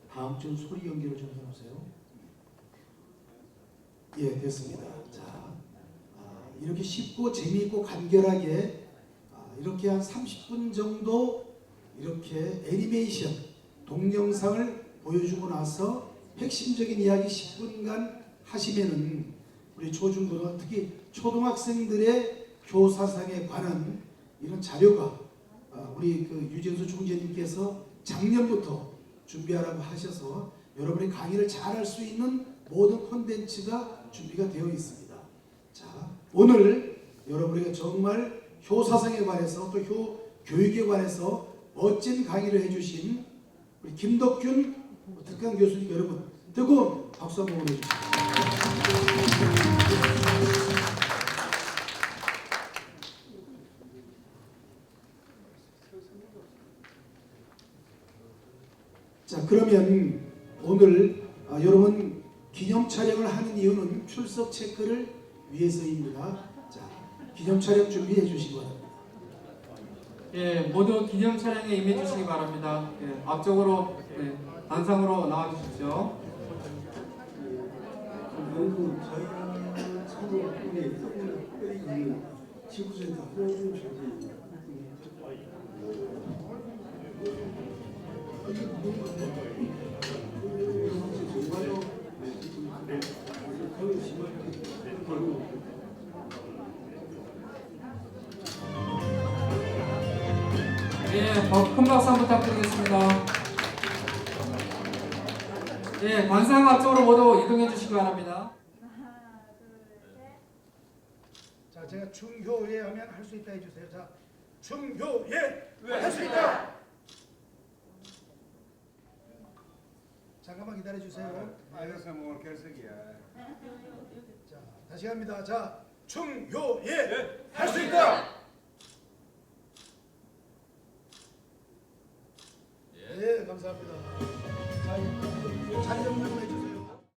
다음 주 소리 연결을 좀 해보세요. 예, 됐습니다. 자, 이렇게 쉽고 재미있고 간결하게 이렇게 한 30분 정도 이렇게 애니메이션 동영상을 보여주고 나서 핵심적인 이야기 10분간 하시면은 우리 초중고등 특히 초등학생들의 교사상에 관한 이런 자료가 우리 그 유진수 총재님께서 작년부터 준비하라고 하셔서 여러분이 강의를 잘 할 수 있는 모든 콘텐츠가 준비가 되어 있습니다. 자, 오늘 여러분에게 정말 효사상에 관해서 또 교육에 관해서 멋진 강의를 해주신 우리 김덕균 특강 교수님 여러분 뜨거운 박수 한번 보내주십시오. 자, 그러면 오늘 여러분 기념 촬영을 하는 이유는 출석 체크를 위해서입니다. 자, 기념 촬영 준비해 주시기 바랍니다. 예, 모두 기념 촬영에 임해 주시기 바랍니다. 예, 앞쪽으로 단상으로 나와 주십시오. 연구 저희 차도에 끓이는 지구센터 하나님 조지 정말로 예, 큰 박수 한번 부탁드리겠습니다. 예, 단상 앞쪽으로 모두 이동해 주시기 바랍니다. 자, 제가 충효예 하면 할 수 있다 해주세요. 자, 충효예 할 수 있다. 잠깐만 기다려 주세요. 알겠어, 뭐 결석이야. 자, 다시 합니다. 자, 충효예 할 수 있다. 예, 감사합니다.